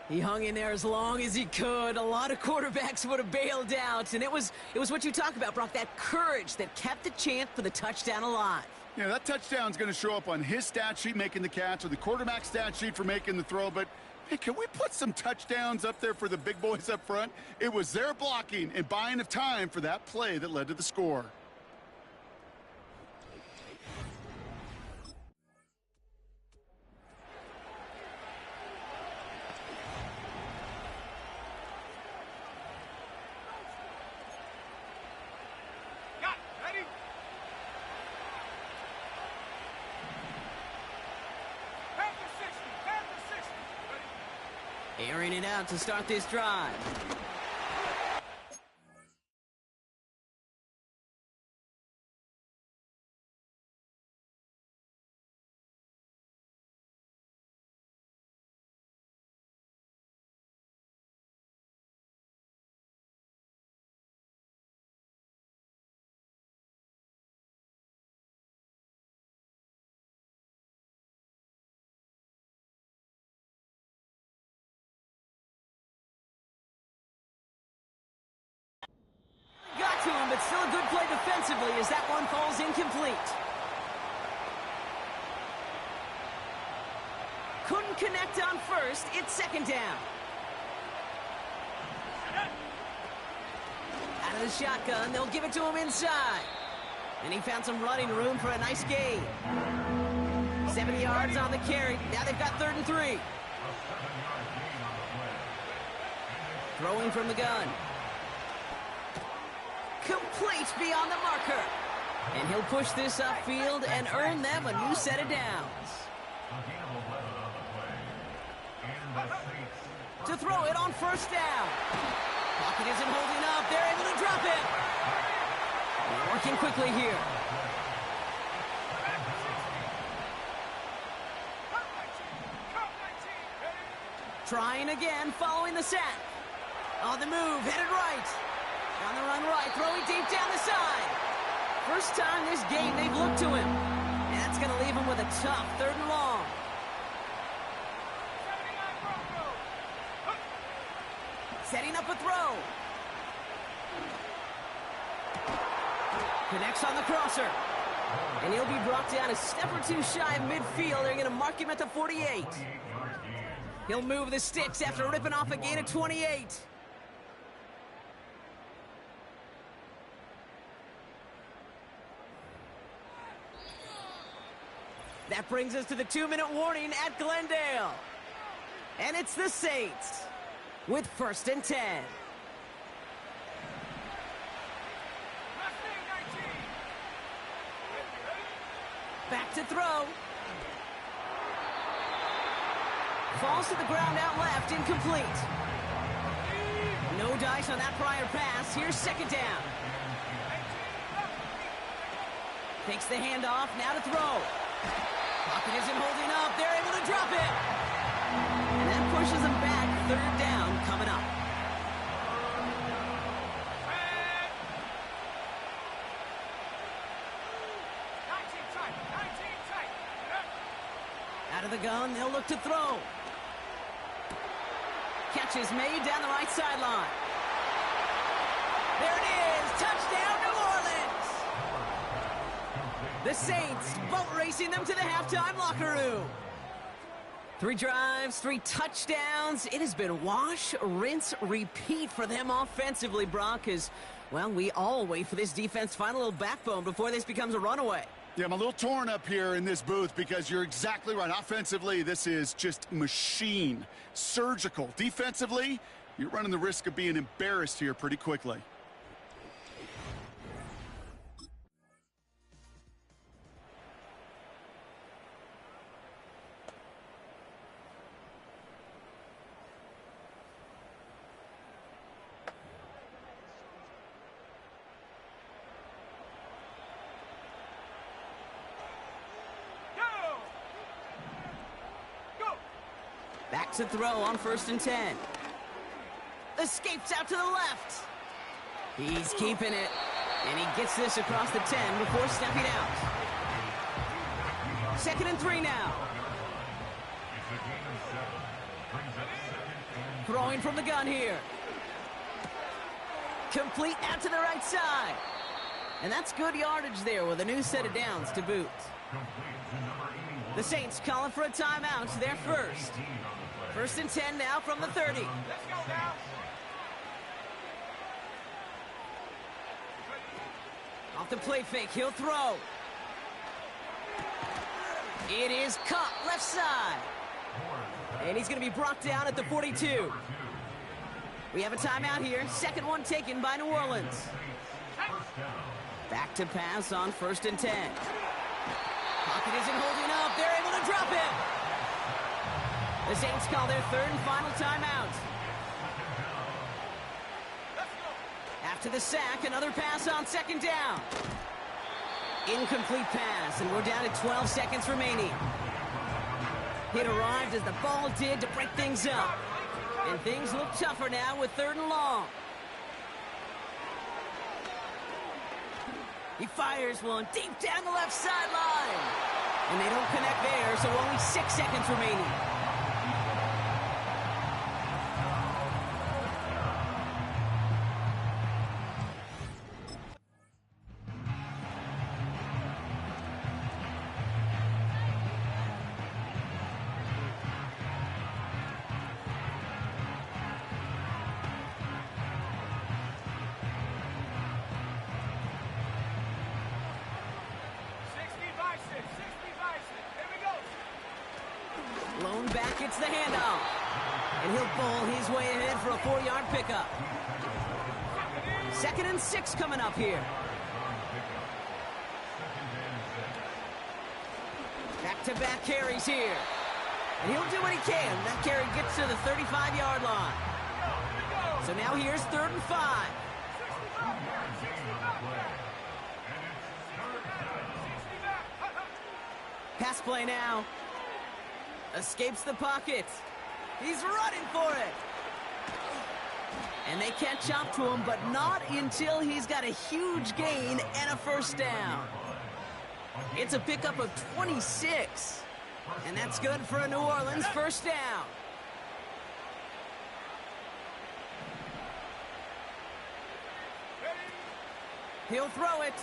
He hung in there as long as he could. A lot of quarterbacks would have bailed out. And it was what you talk about, Brock, that courage that kept the chance for the touchdown alive. Yeah, that touchdown's going to show up on his stat sheet making the catch or the quarterback stat sheet for making the throw. But, hey, can we put some touchdowns up there for the big boys up front? It was their blocking and buying of time for that play that led to the score. Airing it out to start this drive. Got to him, but still a good play defensively as that one falls incomplete. Couldn't connect on 1st. It's 2nd down. Out of the shotgun, they'll give it to him inside. And he found some running room for a nice gain. 70 yards on the carry. Now they've got 3rd and 3. Throwing from the gun. Complete beyond the marker. And he'll push this upfield and earn them a new set of downs. To throw it on 1st down. Pocket isn't holding up. They're able to drop it. Working quickly here. Trying again, following the sack. On the move, headed right. On the run right, throwing deep down the side. First time this game they've looked to him. And that's going to leave him with a tough 3rd and long. Setting up a throw. Connects on the crosser. And he'll be brought down a step or two shy of midfield. They're going to mark him at the 48. He'll move the sticks after ripping off a gain of 28. That brings us to the 2-minute warning at Glendale. And it's the Saints with 1st and 10. Back to throw. Falls to the ground out left, incomplete. No dice on that prior pass. Here's 2nd down. Takes the handoff, now to throw. Pocket isn't holding up. They're able to drop it. And that pushes them back. 3rd down coming up. Out of the gun, they'll look to throw. Catch is made down the right sideline. There it is. Touchdown, New Orleans. The Saints boat racing them to the halftime locker room. 3 drives, 3 touchdowns. It has been wash, rinse, repeat for them offensively, Brock, as, well, we all wait for this defense to find a little backbone before this becomes a runaway. Yeah, I'm a little torn up here in this booth because you're exactly right. Offensively, this is just machine, surgical. Defensively, you're running the risk of being embarrassed here pretty quickly. Back to throw on 1st and 10. Escapes out to the left. He's keeping it. And he gets this across the 10 before stepping out. 2nd and 3 now. Throwing from the gun here. Complete out to the right side. And that's good yardage there with a new set of downs to boot. The Saints calling for a timeout. They're first. 1st and 10 now from the 30. Let's go now. Off the play fake, he'll throw. It is caught left side. And he's going to be brought down at the 42. We have a timeout here. 2nd one taken by New Orleans. Back to pass on 1st and 10. Pocket isn't holding up. They're able to drop him. The Saints call their 3rd and final timeout. After the sack, another pass on 2nd down. Incomplete pass, and we're down to 12 seconds remaining. It arrived as the ball did to break things up. And things look tougher now with 3rd and long. He fires one deep down the left sideline. And they don't connect there, so only 6 seconds remaining. Lone back gets the handoff. And he'll bowl his way ahead for a 4-yard pickup. 2nd and 6 coming up here. Back-to-back carries here. And he'll do what he can. That carry gets to the 35-yard line. So now here's 3rd and 5. Pass play now. Escapes the pocket. He's running for it. And they catch up to him, but not until he's got a huge gain and a 1st down. It's a pickup of 26. And that's good for a New Orleans 1st down. He'll throw it.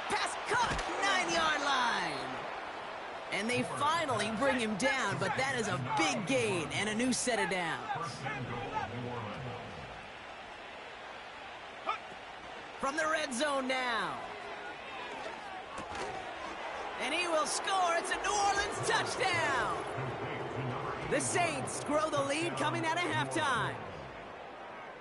Pass caught, 9-yard line. And they finally bring him down, but that is a big gain and a new set of downs. From the red zone now. And he will score. It's a New Orleans touchdown. The Saints grow the lead coming out of halftime.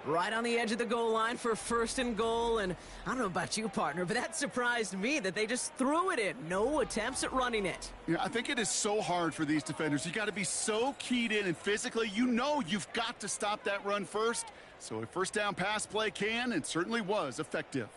Right on the edge of the goal line for 1st and goal. And I don't know about you, partner, but that surprised me that they just threw it in. No attempts at running it. Yeah, I think it is so hard for these defenders. You got to be so keyed in and physically, you know you've got to stop that run first. So a 1st down pass play can and certainly was effective.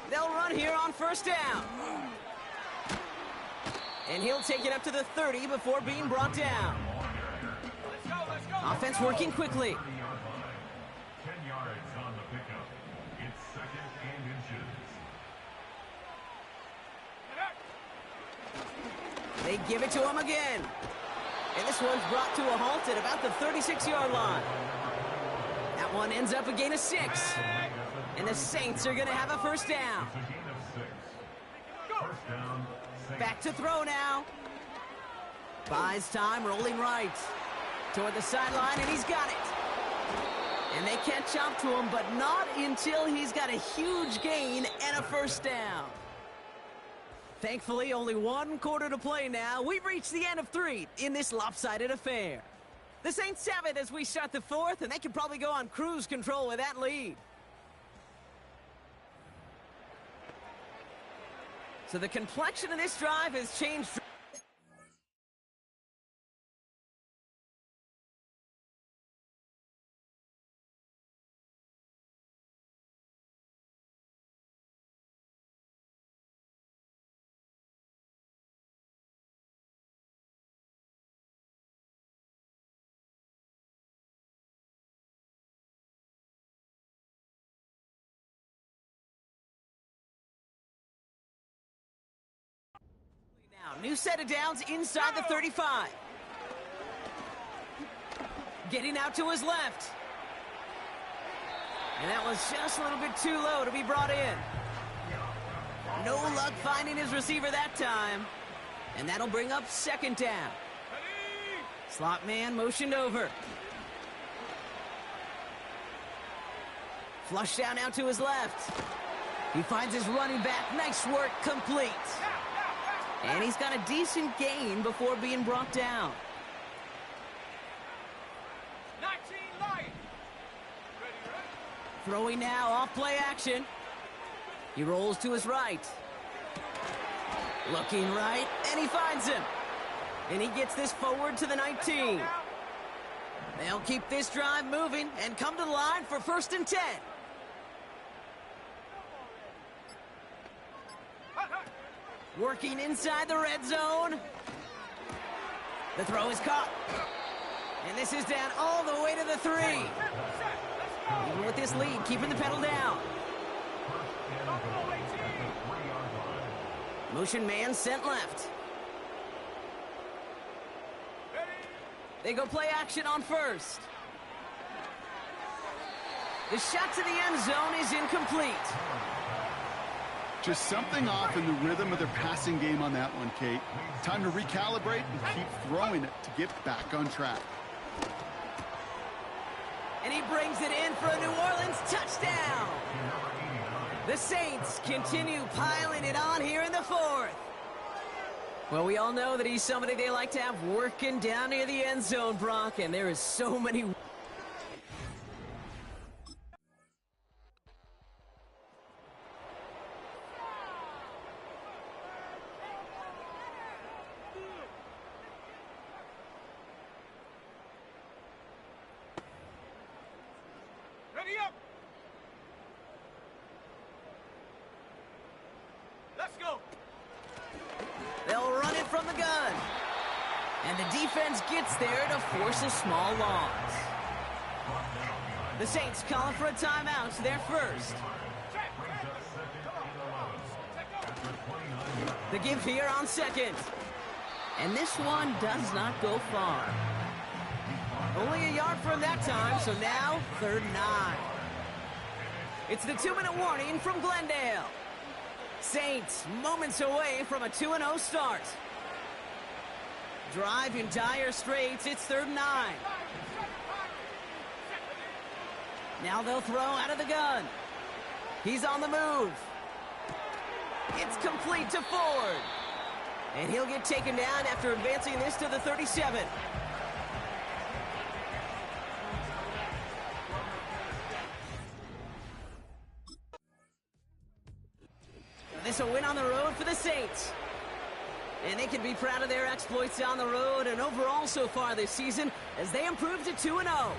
They'll run here on 1st down. And he'll take it up to the 30 before being brought down. Offense working quickly. 10 yards on the pickup. They give it to him again. And this one's brought to a halt at about the 36-yard line. That one ends up a gain of 6. And the Saints are going to have a first down. Back to throw now. Buys time, rolling right. Toward the sideline, and he's got it. And they catch up to him, but not until he's got a huge gain and a first down. Thankfully, only one quarter to play now. We've reached the end of 3 in this lopsided affair. The Saints have it as we start the 4th, and they can probably go on cruise control with that lead. So the complexion of this drive has changed. New set of downs inside the 35. Getting out to his left. And that was just a little bit too low to be brought in. No luck finding his receiver that time. And that'll bring up second down. Slot man motioned over. Flush down out to his left. He finds his running back. Nice work, complete. And he's got a decent gain before being brought down. 19 Lions. Throwing now, off play action. He rolls to his right. Looking right, and he finds him. And he gets this forward to the 19. They'll keep this drive moving and come to the line for 1st and 10. Working inside the red zone. The throw is caught. And this is down all the way to the 3. Even with this lead, keeping the pedal down. Motion man sent left. They go play action on 1st. The shot to the end zone is incomplete. Just something off in the rhythm of their passing game on that one, Kate. Time to recalibrate and keep throwing it to get back on track. And he brings it in for a New Orleans touchdown. The Saints continue piling it on here in the 4th. Well, we all know that he's somebody they like to have working down near the end zone, Brock, and there is so many... Ready up. Let's go. They'll run it from the gun. And the defense gets there to force a small loss. The Saints calling for a timeout. They're first. The give here on 2nd. And this one does not go far. Only a yard from that time, so now 3rd and 9. It's the 2-minute warning from Glendale. Saints moments away from a 2-0 start. Drive in dire straits. It's 3rd and 9. Now they'll throw out of the gun. He's on the move. It's complete to Ford. And he'll get taken down after advancing this to the 37. This a win on the road for the Saints. And they can be proud of their exploits on the road and overall so far this season as they improve to 2-0.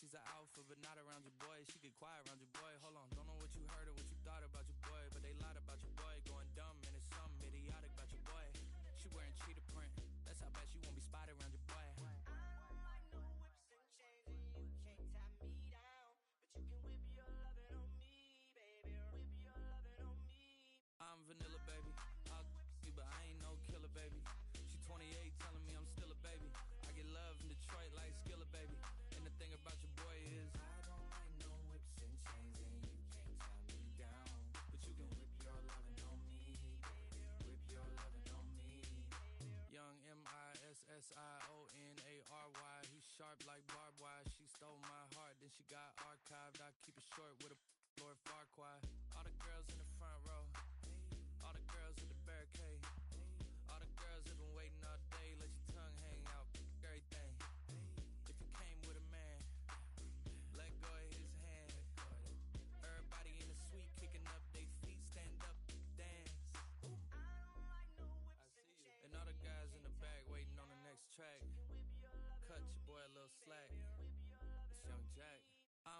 she's an alpha, but not around your boy. She get quiet around your boy. Hold on, don't know what you heard or what you thought about your boy, but they lied about your boy. Going dumb, and it's something idiotic about your boy. She wearing cheetah print. That's how bad she won't be spotted around your boy. I'm vanilla, baby. I'll you, but I ain't no killer, baby. She 28, telling me I'm still a baby. I get love in Detroit like Skilla, baby. And the thing about your boy is I don't like no whips and chains, and you can't tie me down. But you can whip your lovin' on me, baby. Whip your lovin' on me. Young MISSIONARY. He's sharp like barbed wire. She stole my heart, then she got archived. I keep it short with a Lord Farquaad. All the girls in the front row. All the girls at the barricade. All the girls have been waiting all day. Let your tongue hang out, everything. If you came with a man, let go of his hand. Everybody in the suite kicking up their feet. Stand up, dance. I see you. And all the guys in the back waiting on the next track. Cut your boy a little slack. It's Young Jack. I'm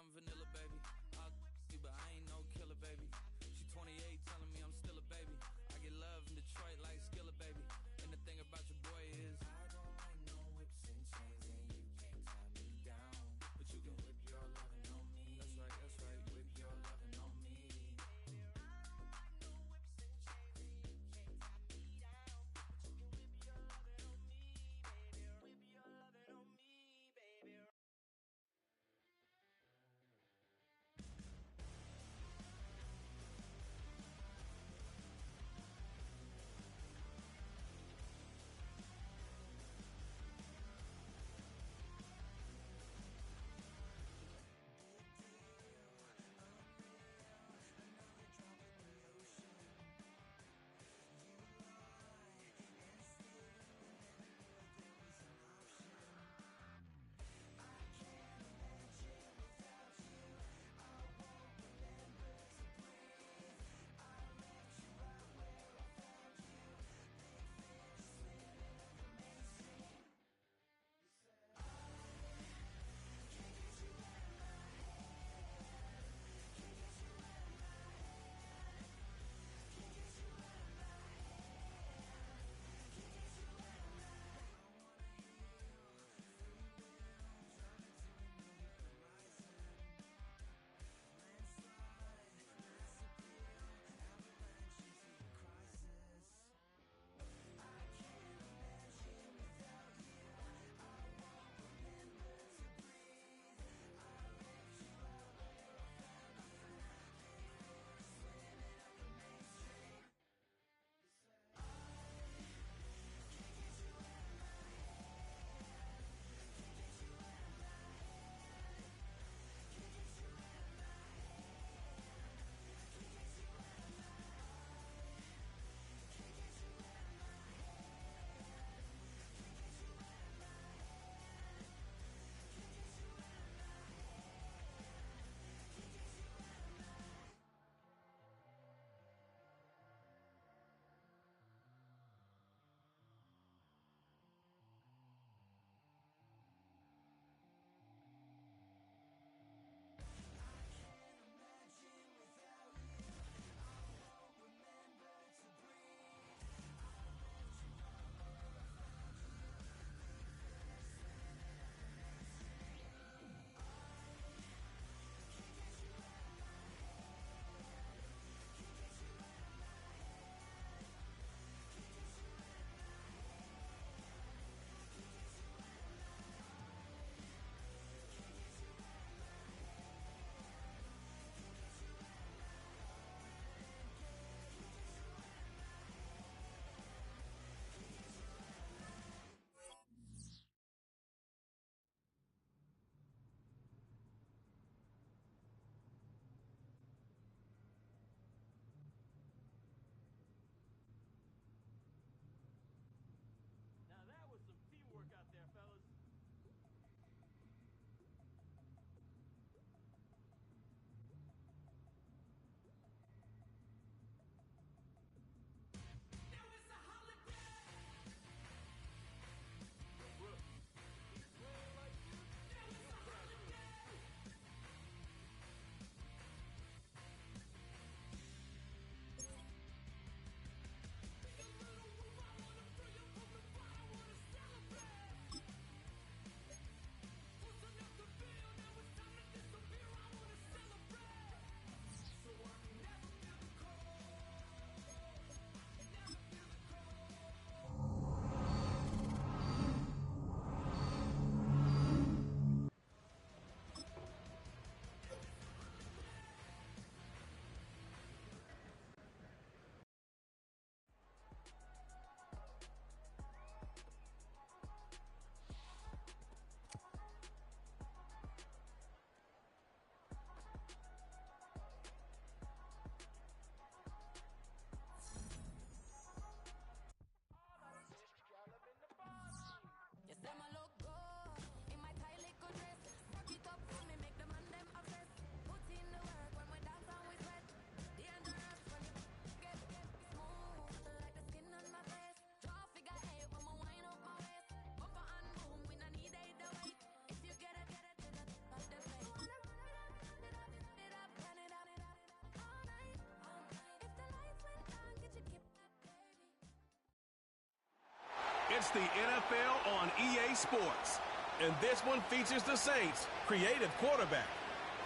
It's the NFL on EA Sports. And this one features the Saints' creative quarterback.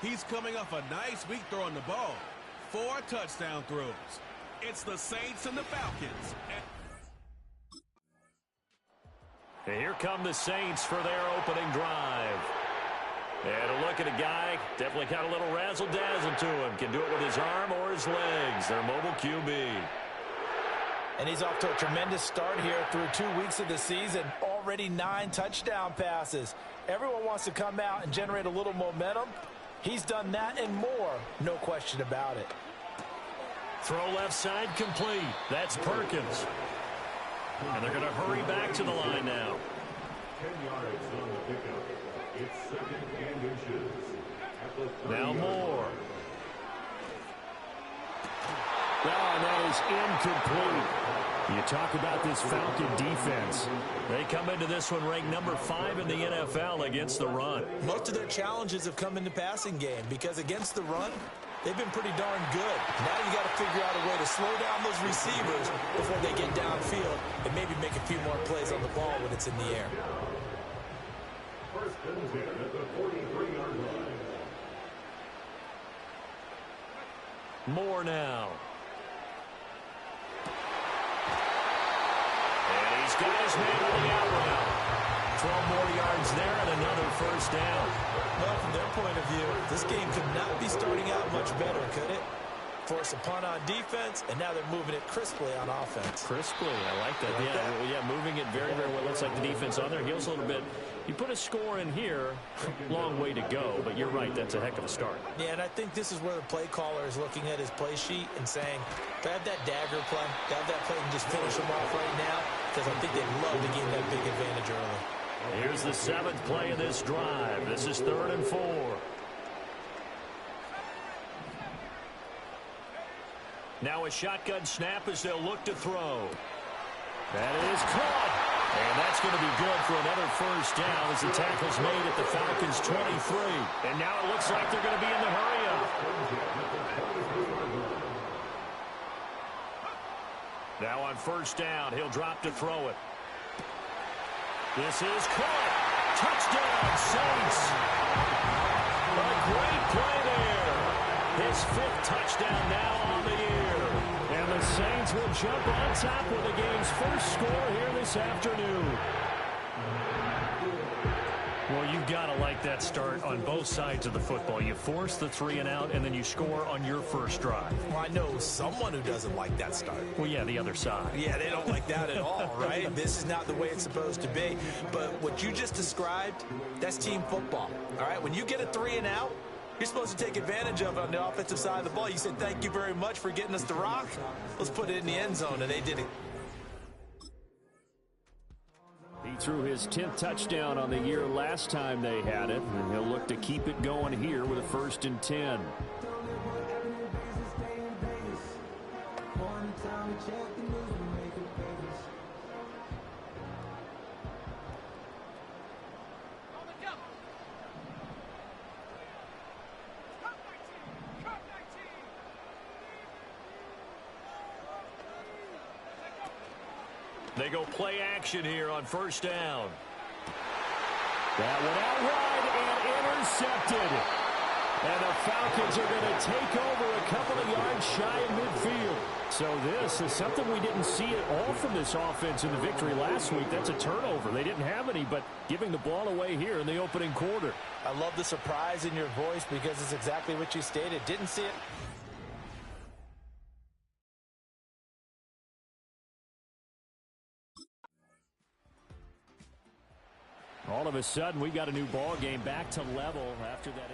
He's coming off a nice week throwing the ball. 4 touchdown throws. It's the Saints and the Falcons. And here come the Saints for their opening drive. And a look at a guy, definitely got a little razzle-dazzle to him. Can do it with his arm or his legs. Their mobile QB. And he's off to a tremendous start here through 2 weeks of the season. Already 9 touchdown passes. Everyone wants to come out and generate a little momentum. He's done that and more, no question about it. Throw left side complete. That's Perkins. And they're going to hurry back to the line now. 10 yards on the pickup. It's 2nd and inches. Now Moore. And that is incomplete. You talk about this Falcon defense. They come into this one ranked number 5 in the NFL against the run. Most of their challenges have come in the passing game because against the run, they've been pretty darn good. Now you got to figure out a way to slow down those receivers before they get downfield and maybe make a few more plays on the ball when it's in the air. First and 10 at the 43-yard line. Moore now. He's got his man on the out route. 12 more yards there and another first down. Well, from their point of view, this game could not be starting out much better, could it? Force a punt on defense, and now they're moving it crisply on offense. Crisply, I like that. Yeah, moving it very, very well. Looks like the defense on their heels a little bit. You put a score in here, long way to go, but you're right, that's a heck of a start. Yeah, and I think this is where the play caller is looking at his play sheet and saying, do I have that dagger play? Do I have that play and just finish them off right now? Because I think they'd love to gain that big advantage early. Here's the 7th play of this drive. This is 3rd and 4. Now a shotgun snap as they'll look to throw. That is caught. And that's going to be good for another first down as the tackle's made at the Falcons' 23. And now it looks like they're going to be in the hurry-up. Now on first down, he'll drop to throw it. This is caught. Touchdown, Saints. A great play there. His 5th touchdown now on the year. And the Saints will jump on top with the game's first score here this afternoon. Well, you've got to like that start on both sides of the football. You force the 3 and out, and then you score on your first drive. Well, I know someone who doesn't like that start. Well, yeah, the other side. Yeah, they don't like that at all, right? This is not the way it's supposed to be. But what you just described, that's team football, all right? When you get a 3 and out, you're supposed to take advantage of it on the offensive side of the ball. You said, thank you very much for getting us the rock. Let's put it in the end zone, and they did it. He threw his 10th touchdown on the year last time they had it, and he'll look to keep it going here with a 1st and 10. They go play action here on first down. That went out wide and intercepted. And the Falcons are going to take over a couple of yards shy of midfield. So this is something we didn't see at all from this offense in the victory last week. That's a turnover. They didn't have any, but giving the ball away here in the opening quarter. I love the surprise in your voice because it's exactly what you stated. Didn't see it. All of a sudden, we got a new ball game back to level after that.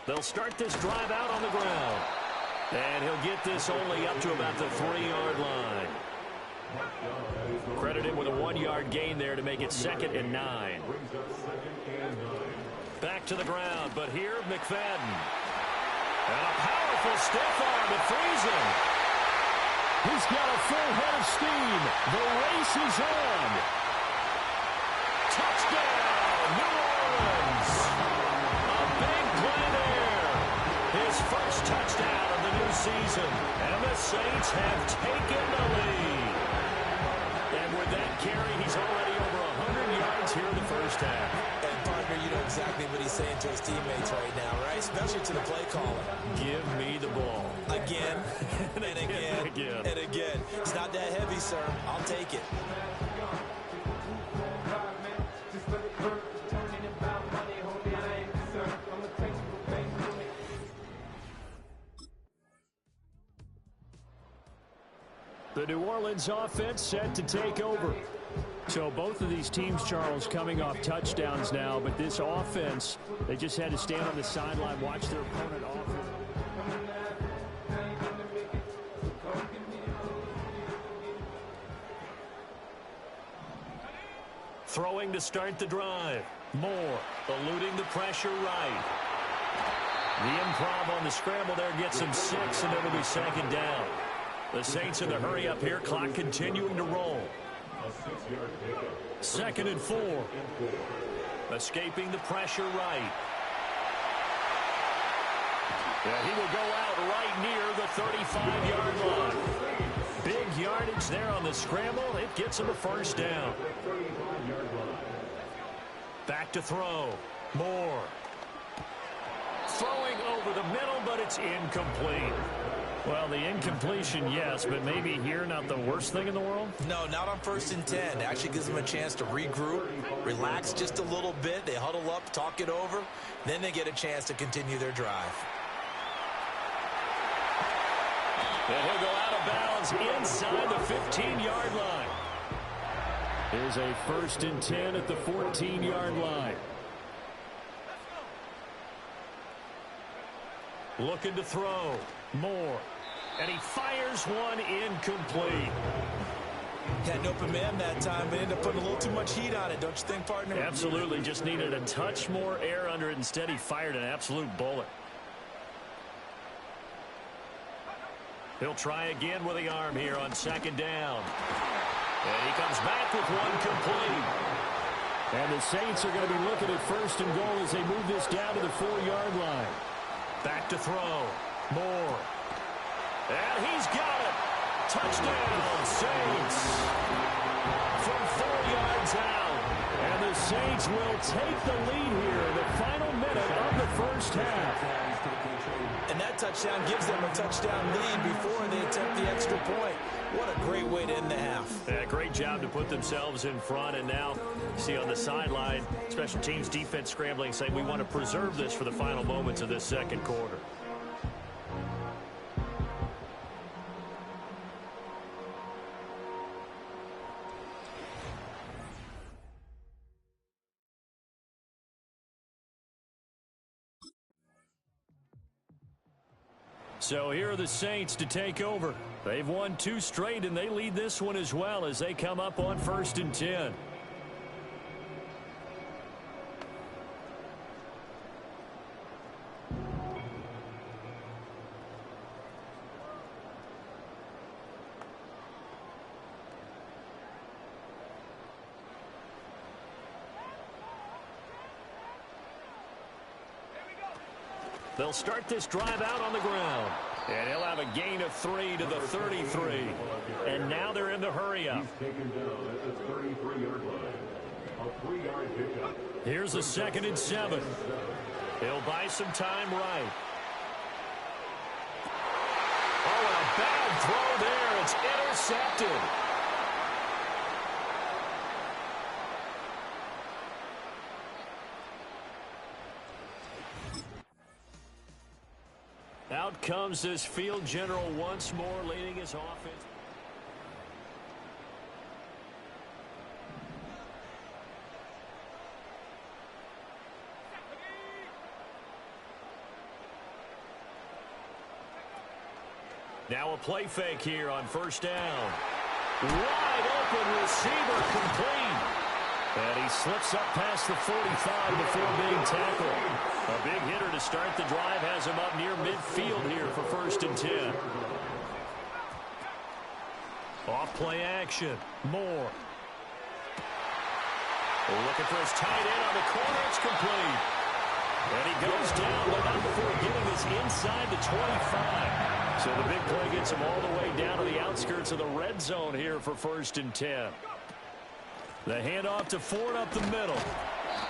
They'll start this drive out on the ground. And he'll get this only up to about the 3-yard line. Credited with a 1-yard gain there to make it 2nd and 9. Back to the ground, but here, McFadden. And a powerful stiff arm that frees him. He's got a full head of steam. The race is on. Touchdown, New Orleans. A big play touchdown of the new season. And the Saints have taken the lead. And with that carry, he's already over 100 yards here in the first half. And, partner, you know exactly what he's saying to his teammates right now, right? Especially to the play caller. Give me the ball. Again, and again, and again. It's not that heavy, sir. I'll take it. The New Orleans offense set to take over. So both of these teams, Charles, coming off touchdowns now, but this offense, they just had to stand on the sideline, watch their opponent off. Throwing to start the drive. Moore eluding the pressure right. The improv on the scramble there gets him 6, and it'll be second down. The Saints in the hurry up here, clock continuing to roll. 2nd and 4. Escaping the pressure right. Yeah, he will go out right near the 35-yard line. Big yardage there on the scramble. It gets him a first down. Back to throw. Moore. Throwing over the middle, but it's incomplete. Well, the incompletion, yes, but maybe here not the worst thing in the world? No, not on 1st and 10. It actually gives them a chance to regroup, relax just a little bit. They huddle up, talk it over. Then they get a chance to continue their drive. And he'll go out of bounds inside the 15-yard line. Here's a 1st and 10 at the 14-yard line. Looking to throw. Moore. And he fires one incomplete. Had an open man that time, but ended up putting a little too much heat on it, don't you think, partner? Absolutely. Just needed a touch more air under it. Instead, he fired an absolute bullet. He'll try again with the arm here on 2nd down. And he comes back with one complete. And the Saints are going to be looking at 1st and goal as they move this down to the 4-yard line. Back to throw. Moore. And he's got it. Touchdown, Saints. From 4 yards out. And the Saints will take the lead here in the final minute of the first half. And that touchdown gives them a touchdown lead before they attempt the extra point. What a great way to end the half. Yeah, great job to put themselves in front. And now, see on the sideline, special teams defense scrambling, saying we want to preserve this for the final moments of this second quarter. So here are the Saints to take over. They've won 2 straight, and they lead this one as well as they come up on 1st and 10. They'll start this drive out on the ground. And he'll have a gain of 3 to the 33. And now they're in the hurry-up. Here's a 2nd and 7. He'll buy some time right. Oh, and a bad throw there. It's intercepted. Out comes this field general once more, leading his offense. Now a play fake here on 1st down. Wide open receiver complete. And he slips up past the 45 before being tackled. A big hitter to start the drive has him up near midfield here for 1st and 10. Off play action. Moore. Looking for his tight end on the corner. It's complete. And he goes down, but not before getting this inside the 25. So the big play gets him all the way down to the outskirts of the red zone here for 1st and 10. The handoff to Ford up the middle.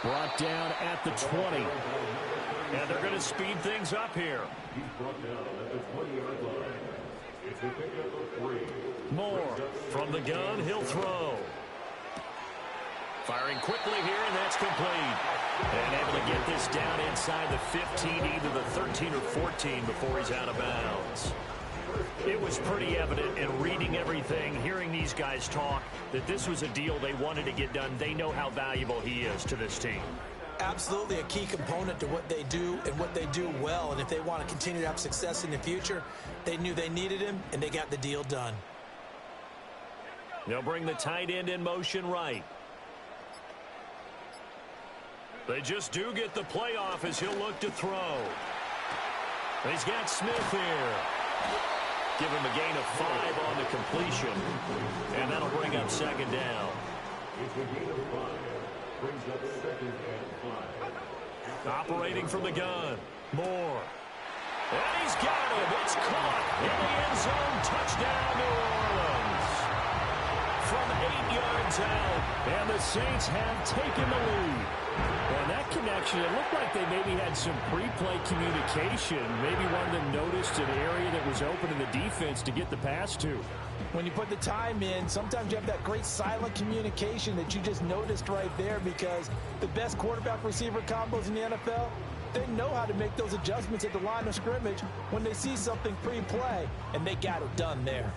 Brought down at the 20. And they're going to speed things up here. He's brought down at the 20-yard line. It's a pickup of 3. Moore from the gun. He'll throw. Firing quickly here, and that's complete. And able to get this down inside the 15, either the 13 or 14 before he's out of bounds. It was pretty evident in reading everything, hearing these guys talk, that this was a deal they wanted to get done. They know how valuable he is to this team. Absolutely a key component to what they do and what they do well. And if they want to continue to have success in the future, they knew they needed him, and they got the deal done. They'll bring the tight end in motion right. They just do get the playoff as he'll look to throw. He's got Smith here. Give him a gain of 5 on the completion. And that'll bring up 2nd down. It's a gain of 5. Brings up 2nd and 5. Operating from the gun. Moore. And he's got him. It's caught in the end zone. Touchdown, New Orleans. From 8 yards out. And the Saints have taken the lead. And that connection, it looked like they maybe had some pre-play communication. Maybe one of them noticed an area that was open in the defense to get the pass to. When you put the time in, sometimes you have that great silent communication that you just noticed right there, because the best quarterback-receiver combos in the NFL, they know how to make those adjustments at the line of scrimmage when they see something pre-play, and they got it done there.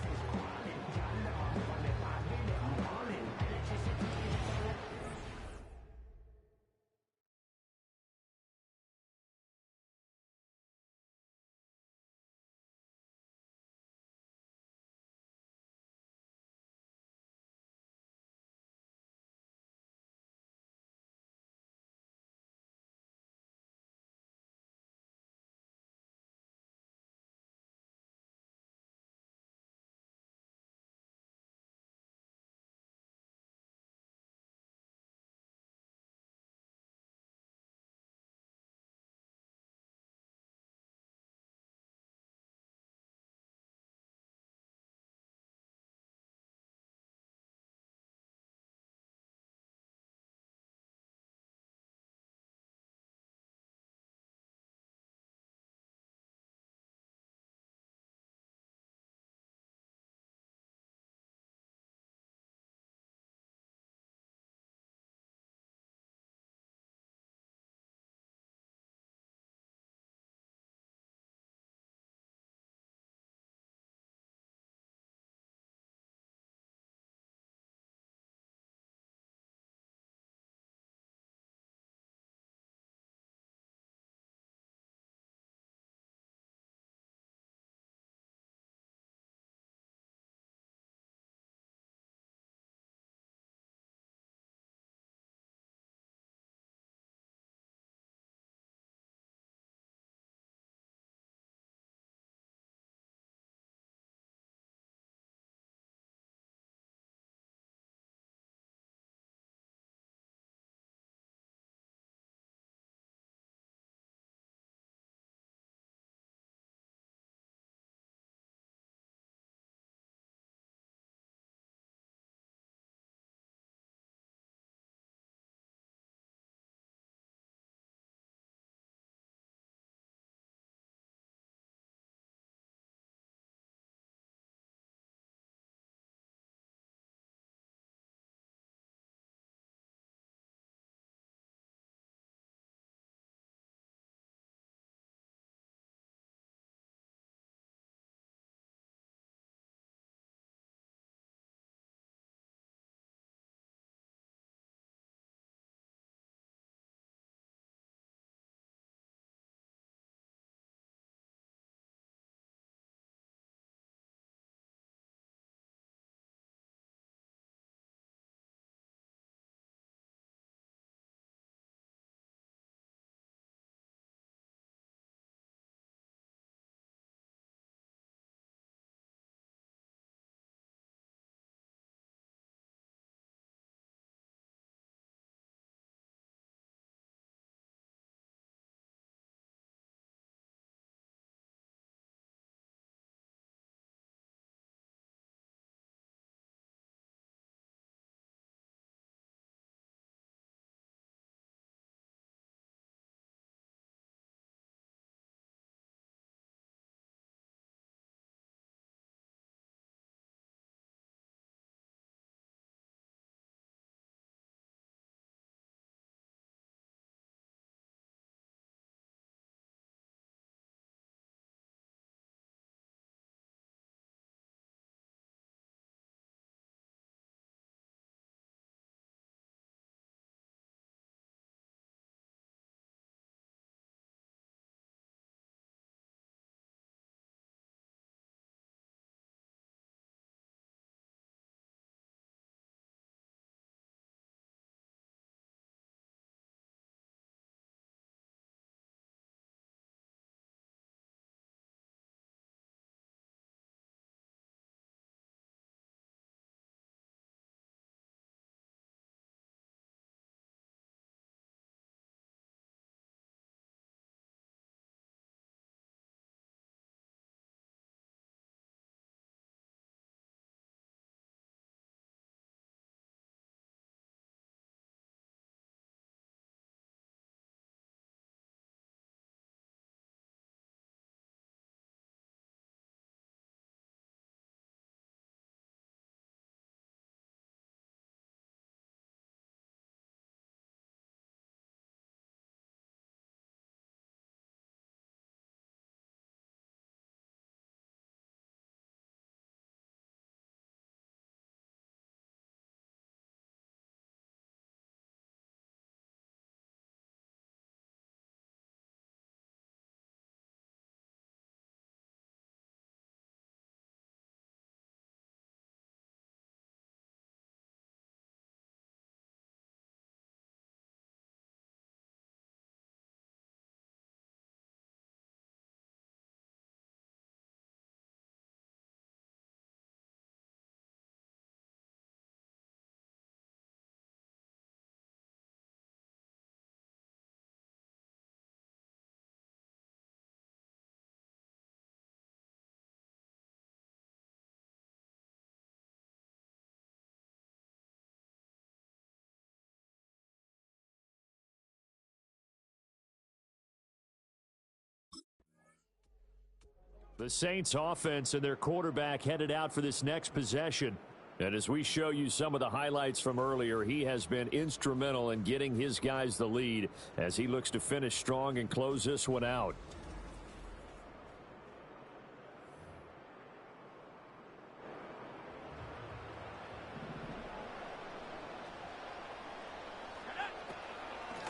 The Saints offense and their quarterback headed out for this next possession. And as we show you some of the highlights from earlier, he has been instrumental in getting his guys the lead as he looks to finish strong and close this one out.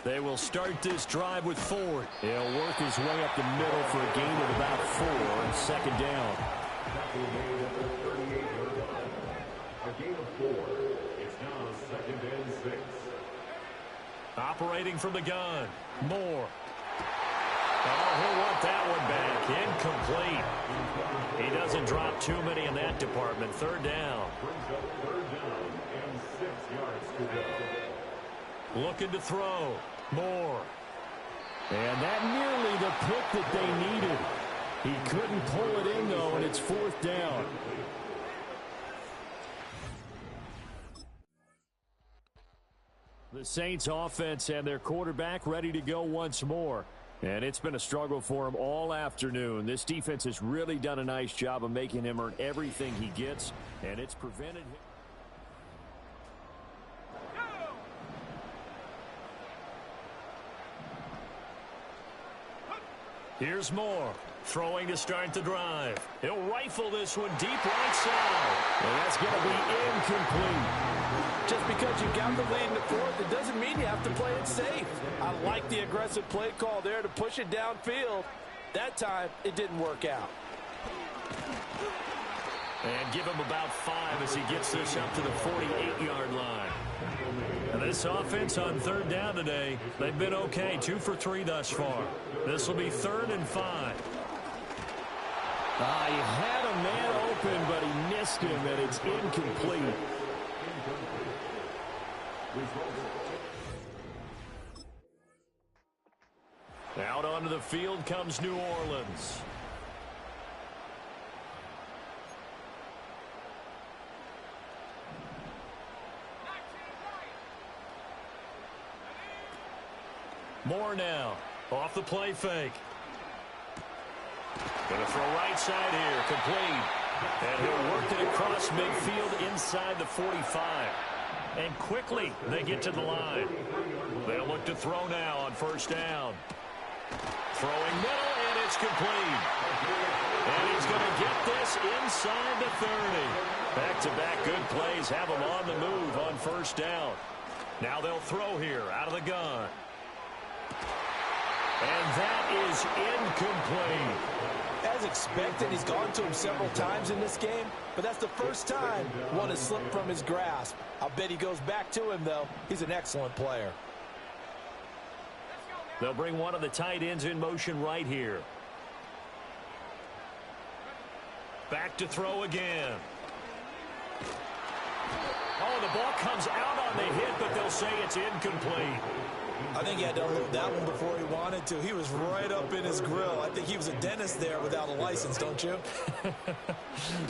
They will start this drive with Ford. He'll work his way up the middle for a gain of about 4 and second down. A gain of 4. It's now 2nd and 6. Operating from the gun. Moore. Oh, he'll want that one back. Incomplete. He doesn't drop too many in that department. 3rd down. Brings up 3rd down and 6 yards to go. Looking to throw. Moore. And that nearly the pick that they needed. He couldn't pull it in, though, and it's 4th down. The Saints offense and their quarterback ready to go once more. And it's been a struggle for him all afternoon. This defense has really done a nice job of making him earn everything he gets, and it's prevented him. Here's Moore, throwing to start the drive. He'll rifle this one deep right side. And that's going to be incomplete. Just because you got the lead in the 4th, it doesn't mean you have to play it safe. I like the aggressive play call there to push it downfield. That time, it didn't work out. And give him about 5 as he gets this up to the 48-yard line. And this offense on 3rd down today, they've been okay, 2 for 3 thus far. This will be 3rd and 5. He had a man open, but he missed him, and it's incomplete. Out onto the field comes New Orleans. Moore now, off the play fake. Gonna throw right side here, complete. And he'll work it across midfield inside the 45. And quickly, they get to the line. They'll look to throw now on 1st down. Throwing middle, and it's complete. And he's going to get this inside the 30. Back-to-back good plays have him on the move on 1st down. Now they'll throw here out of the gun. And that is incomplete. As expected, he's gone to him several times in this game, but that's the first time one has slipped from his grasp. I'll bet he goes back to him, though. He's an excellent player. They'll bring one of the tight ends in motion right here. Back to throw again. Oh, the ball comes out on the hit, but they'll say it's incomplete. I think he had to unload that one before he wanted to. He was right up in his grill. I think he was a dentist there without a license, don't you? And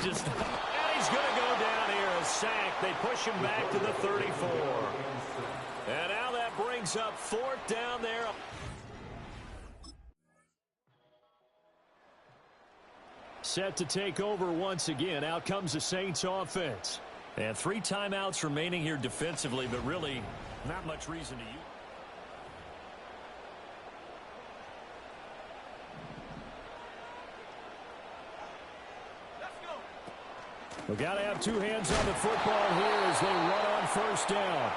he's going to go down here, a sack. They push him back to the 34. And now that brings up 4th down there. Set to take over once again. Out comes the Saints offense. And 3 timeouts remaining here defensively, but really not much reason to use. We've got to have 2 hands on the football here as they run on 1st down.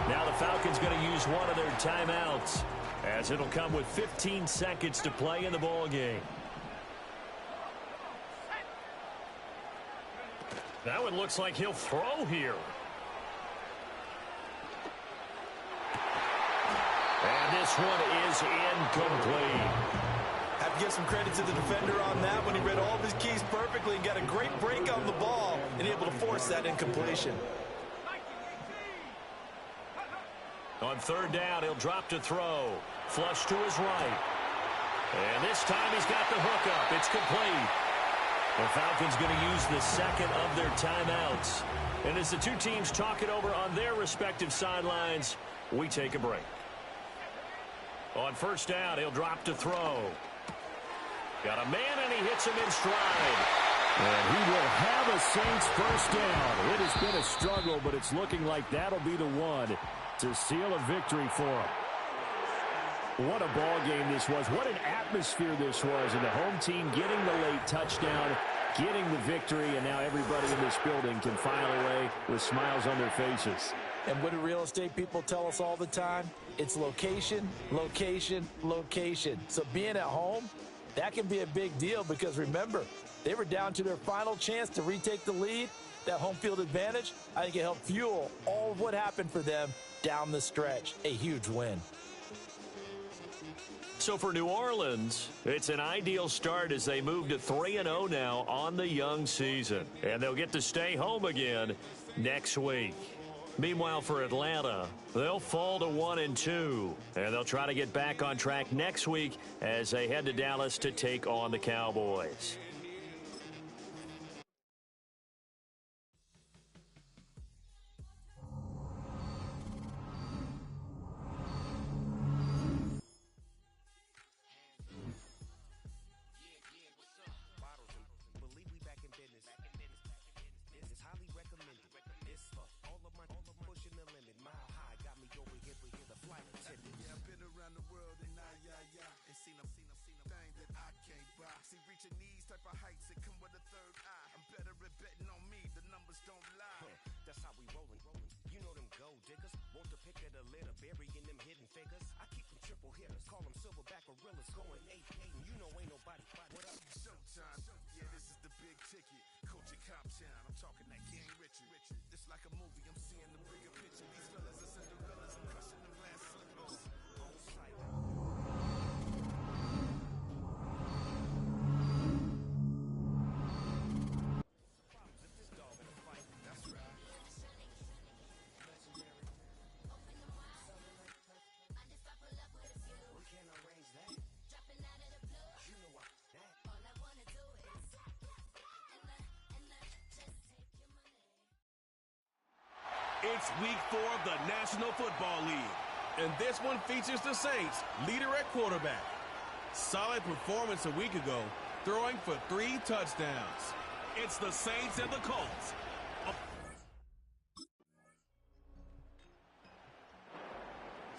Now the Falcons going to use one of their timeouts as it'll come with 15 seconds to play in the ball game. That one looks like he'll throw here. And this one is incomplete. Have to give some credit to the defender on that when he read all of his keys perfectly and got a great break on the ball and able to force that incompletion. On 3rd down, he'll drop to throw. Flush to his right. And this time he's got the hookup. It's complete. The Falcons going to use the 2nd of their timeouts. And as the 2 teams talk it over on their respective sidelines, we take a break. On 1st down, he'll drop to throw. Got a man, and he hits him in stride. And he will have a Saints first down. It has been a struggle, but it's looking like that'll be the one to seal a victory for him. What a ball game this was. What an atmosphere this was. And the home team getting the late touchdown, getting the victory, and now everybody in this building can file away with smiles on their faces. And what do real estate people tell us all the time? It's location, location, location. So being at home, that can be a big deal because, remember, they were down to their final chance to retake the lead. That home field advantage, I think it helped fuel all of what happened for them down the stretch. A huge win. So for New Orleans, it's an ideal start as they move to 3-0 now on the young season. And they'll get to stay home again next week. Meanwhile, for Atlanta, they'll fall to 1-2. And they'll try to get back on track next week as they head to Dallas to take on the Cowboys. It's week 4 of the National Football League, and this one features the Saints, leader at quarterback. Solid performance a week ago, throwing for 3 touchdowns. It's the Saints and the Colts.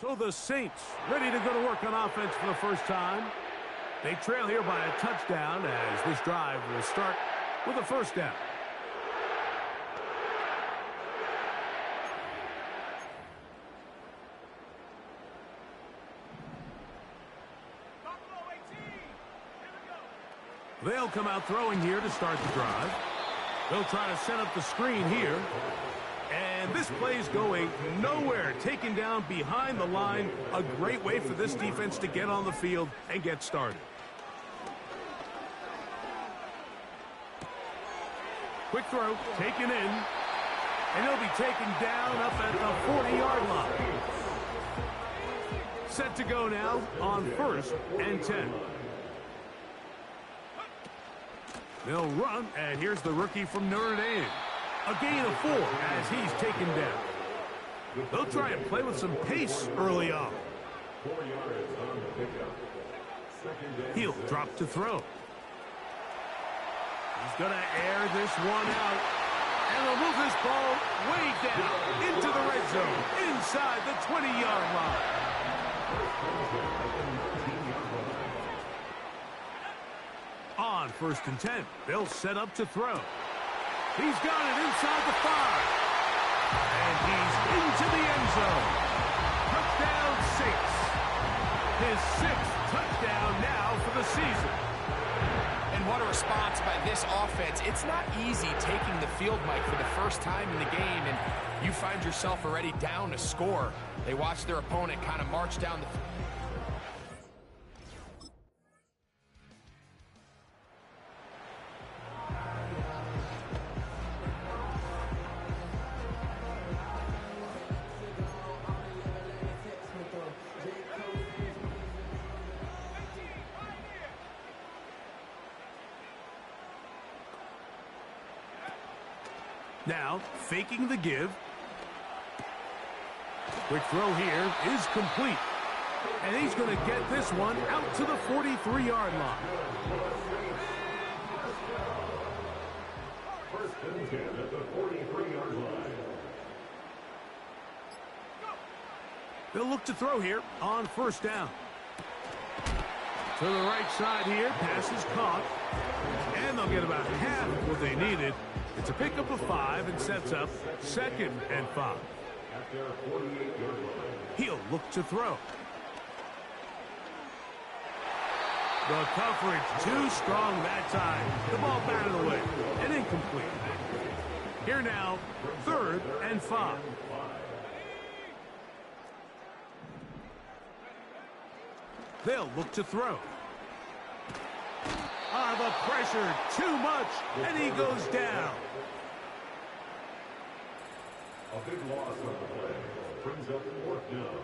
So the Saints ready to go to work on offense for the first time. They trail here by a touchdown as this drive will start with a first down. They'll come out throwing here to start the drive. They'll try to set up the screen here. And this play's going nowhere. Taken down behind the line. A great way for this defense to get on the field and get started. Quick throw, taken in. And he'll be taken down up at the 40-yard line. Set to go now on 1st and 10. They'll run, and here's the rookie from Notre Dame. A gain of 4 as he's taken down. They'll try and play with some pace early on. He'll drop to throw. He's going to air this one out. And they'll move this ball way down into the red zone, inside the 20-yard line. On 1st and 10, they'll set up to throw. He's got it inside the 5. And he's into the end zone. Touchdown Saints. His 6th touchdown now for the season. And what a response by this offense. It's not easy taking the field, Mike, for the first time in the game, and you find yourself already down a score. They watch their opponent kind of march down the field. Now, faking the give. Quick throw here is complete. And he's going to get this one out to the 43-yard line. First and 10 at the 43-yard line. They'll look to throw here on first down. To the right side here, pass is caught. And they'll get about half of what they needed. It's a pickup of 5 and sets up 2nd and 5. At their 48-yard line. He'll look to throw. The coverage too strong that time. The ball batted away and incomplete. Here now, 3rd and 5. They'll look to throw. The pressure, too much, and he goes down. A big loss on the play. Brings up 4th down.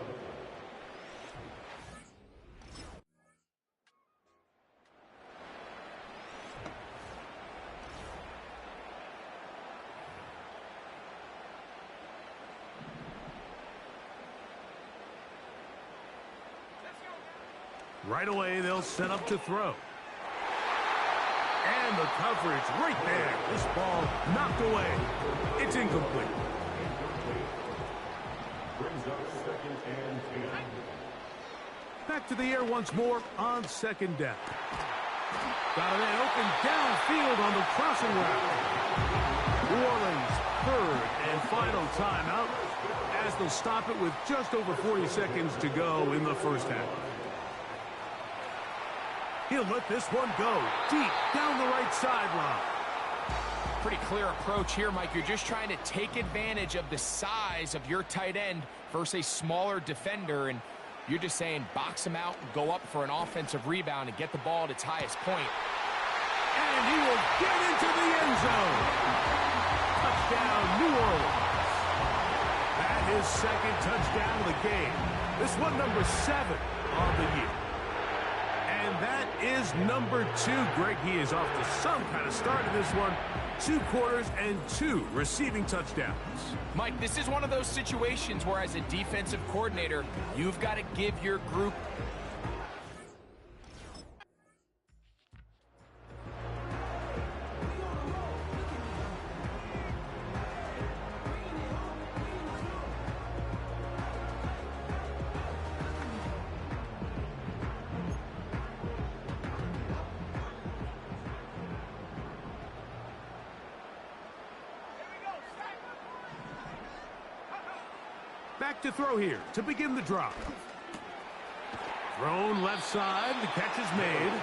Right away, they'll set up to throw. And the coverage right there. This ball knocked away. It's incomplete. Brings up 2nd and 10. Back to the air once more on 2nd down. Got a man open downfield on the crossing route. New Orleans, 3rd and final timeout as they'll stop it with just over 40 seconds to go in the first half. He'll let this one go deep down the right sideline. Pretty clear approach here, Mike. You're just trying to take advantage of the size of your tight end versus a smaller defender, and you're just saying box him out and go up for an offensive rebound and get the ball at its highest point. And he will get into the end zone. Touchdown, New Orleans. That is 2nd touchdown of the game. This one number 7 on the year. And that is number 2. Greg, he is off to some kind of start in this one. 2 quarters and 2 receiving touchdowns. Mike, this is one of those situations where as a defensive coordinator, you've got to give your group back to throw here to begin the drive. Thrown left side, the catch is made.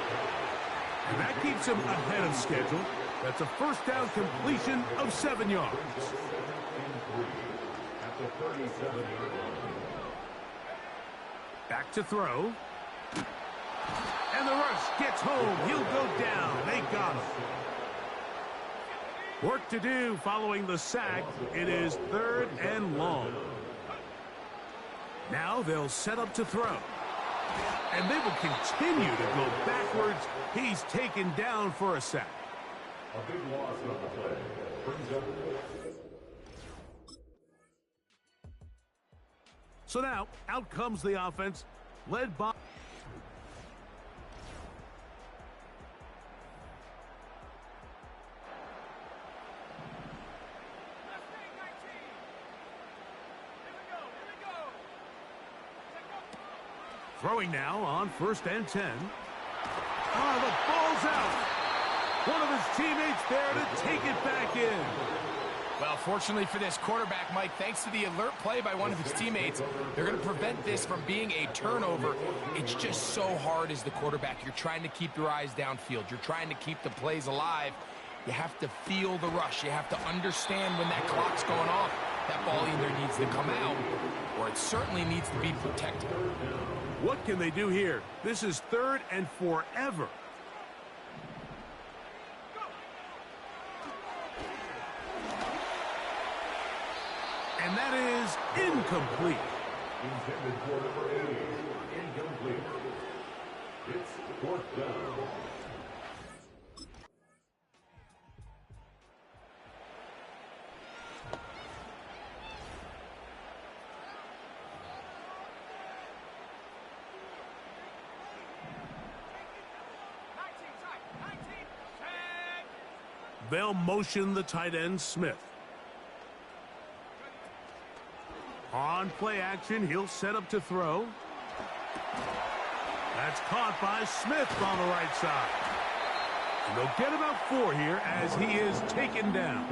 And that keeps him ahead of schedule. That's a first down completion of 7 yards. At the 37-yard line. Back to throw. And the rush gets home. He'll go down. They got him. Work to do following the sack. It is 3rd and long. Now they'll set up to throw. And they will continue to go backwards. He's taken down for a sack. A big loss on the play. Brings up. So now, out comes the offense, led by... Throwing now on 1st and 10. Oh, the ball's out. One of his teammates there to take it back in. Well, fortunately for this quarterback, Mike, thanks to the alert play by one of his teammates, they're going to prevent this from being a turnover. It's just so hard as the quarterback. You're trying to keep your eyes downfield. You're trying to keep the plays alive. You have to feel the rush. You have to understand when that clock's going off. That ball either needs to come out or it certainly needs to be protected. What can they do here? This is 3rd and forever. And that is incomplete. Intended for number 80. Incomplete. It's 4th down. They'll motion the tight end, Smith. On play action, he'll set up to throw. That's caught by Smith on the right side. And they'll get about 4 here as he is taken down.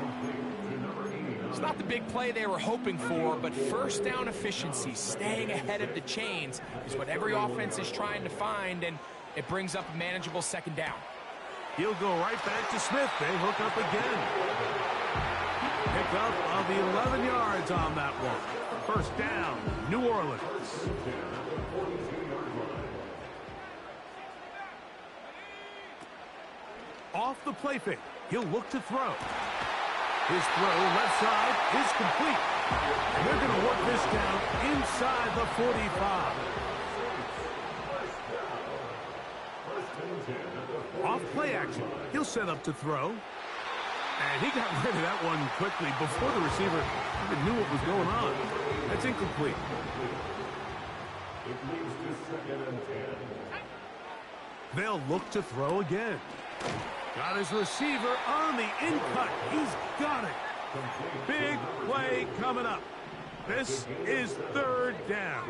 It's not the big play they were hoping for, but first down efficiency, staying ahead of the chains, is what every offense is trying to find, and it brings up a manageable second down. He'll go right back to Smith. They hook up again. Pickup of 11 yards on that one. First down, New Orleans. Off the play fake, he'll look to throw. His throw left side is complete. And they're going to work this down inside the 45. Off play action, he'll set up to throw. And he got rid of that one quickly before the receiver even knew what was going on. That's incomplete. They'll look to throw again. Got his receiver on the in-cut. He's got it. Big play coming up. This is third down.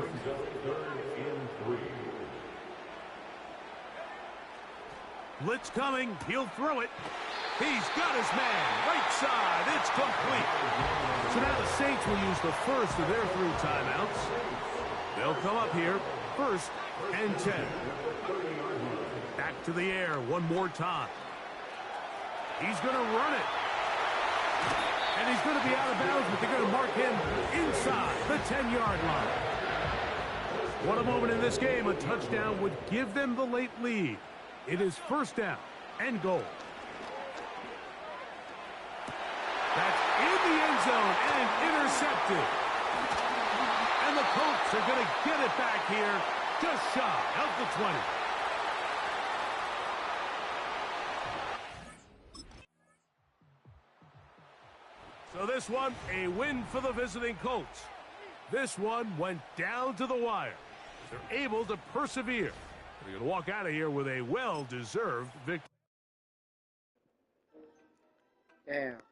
Blitz coming. He'll throw it. He's got his man. Right side. It's complete. So now the Saints will use the first of their 3 timeouts. They'll come up here. First and 10. Back to the air one more time. He's going to run it. And he's going to be out of bounds, but they're going to mark him inside the 10-yard line. What a moment in this game. A touchdown would give them the late lead. It is first down and goal. That's in the end zone and intercepted. And the Colts are going to get it back here just shy of the 20. So this one, a win for the visiting Colts. This one went down to the wire. They're able to persevere. They're going to walk out of here with a well-deserved victory. Damn.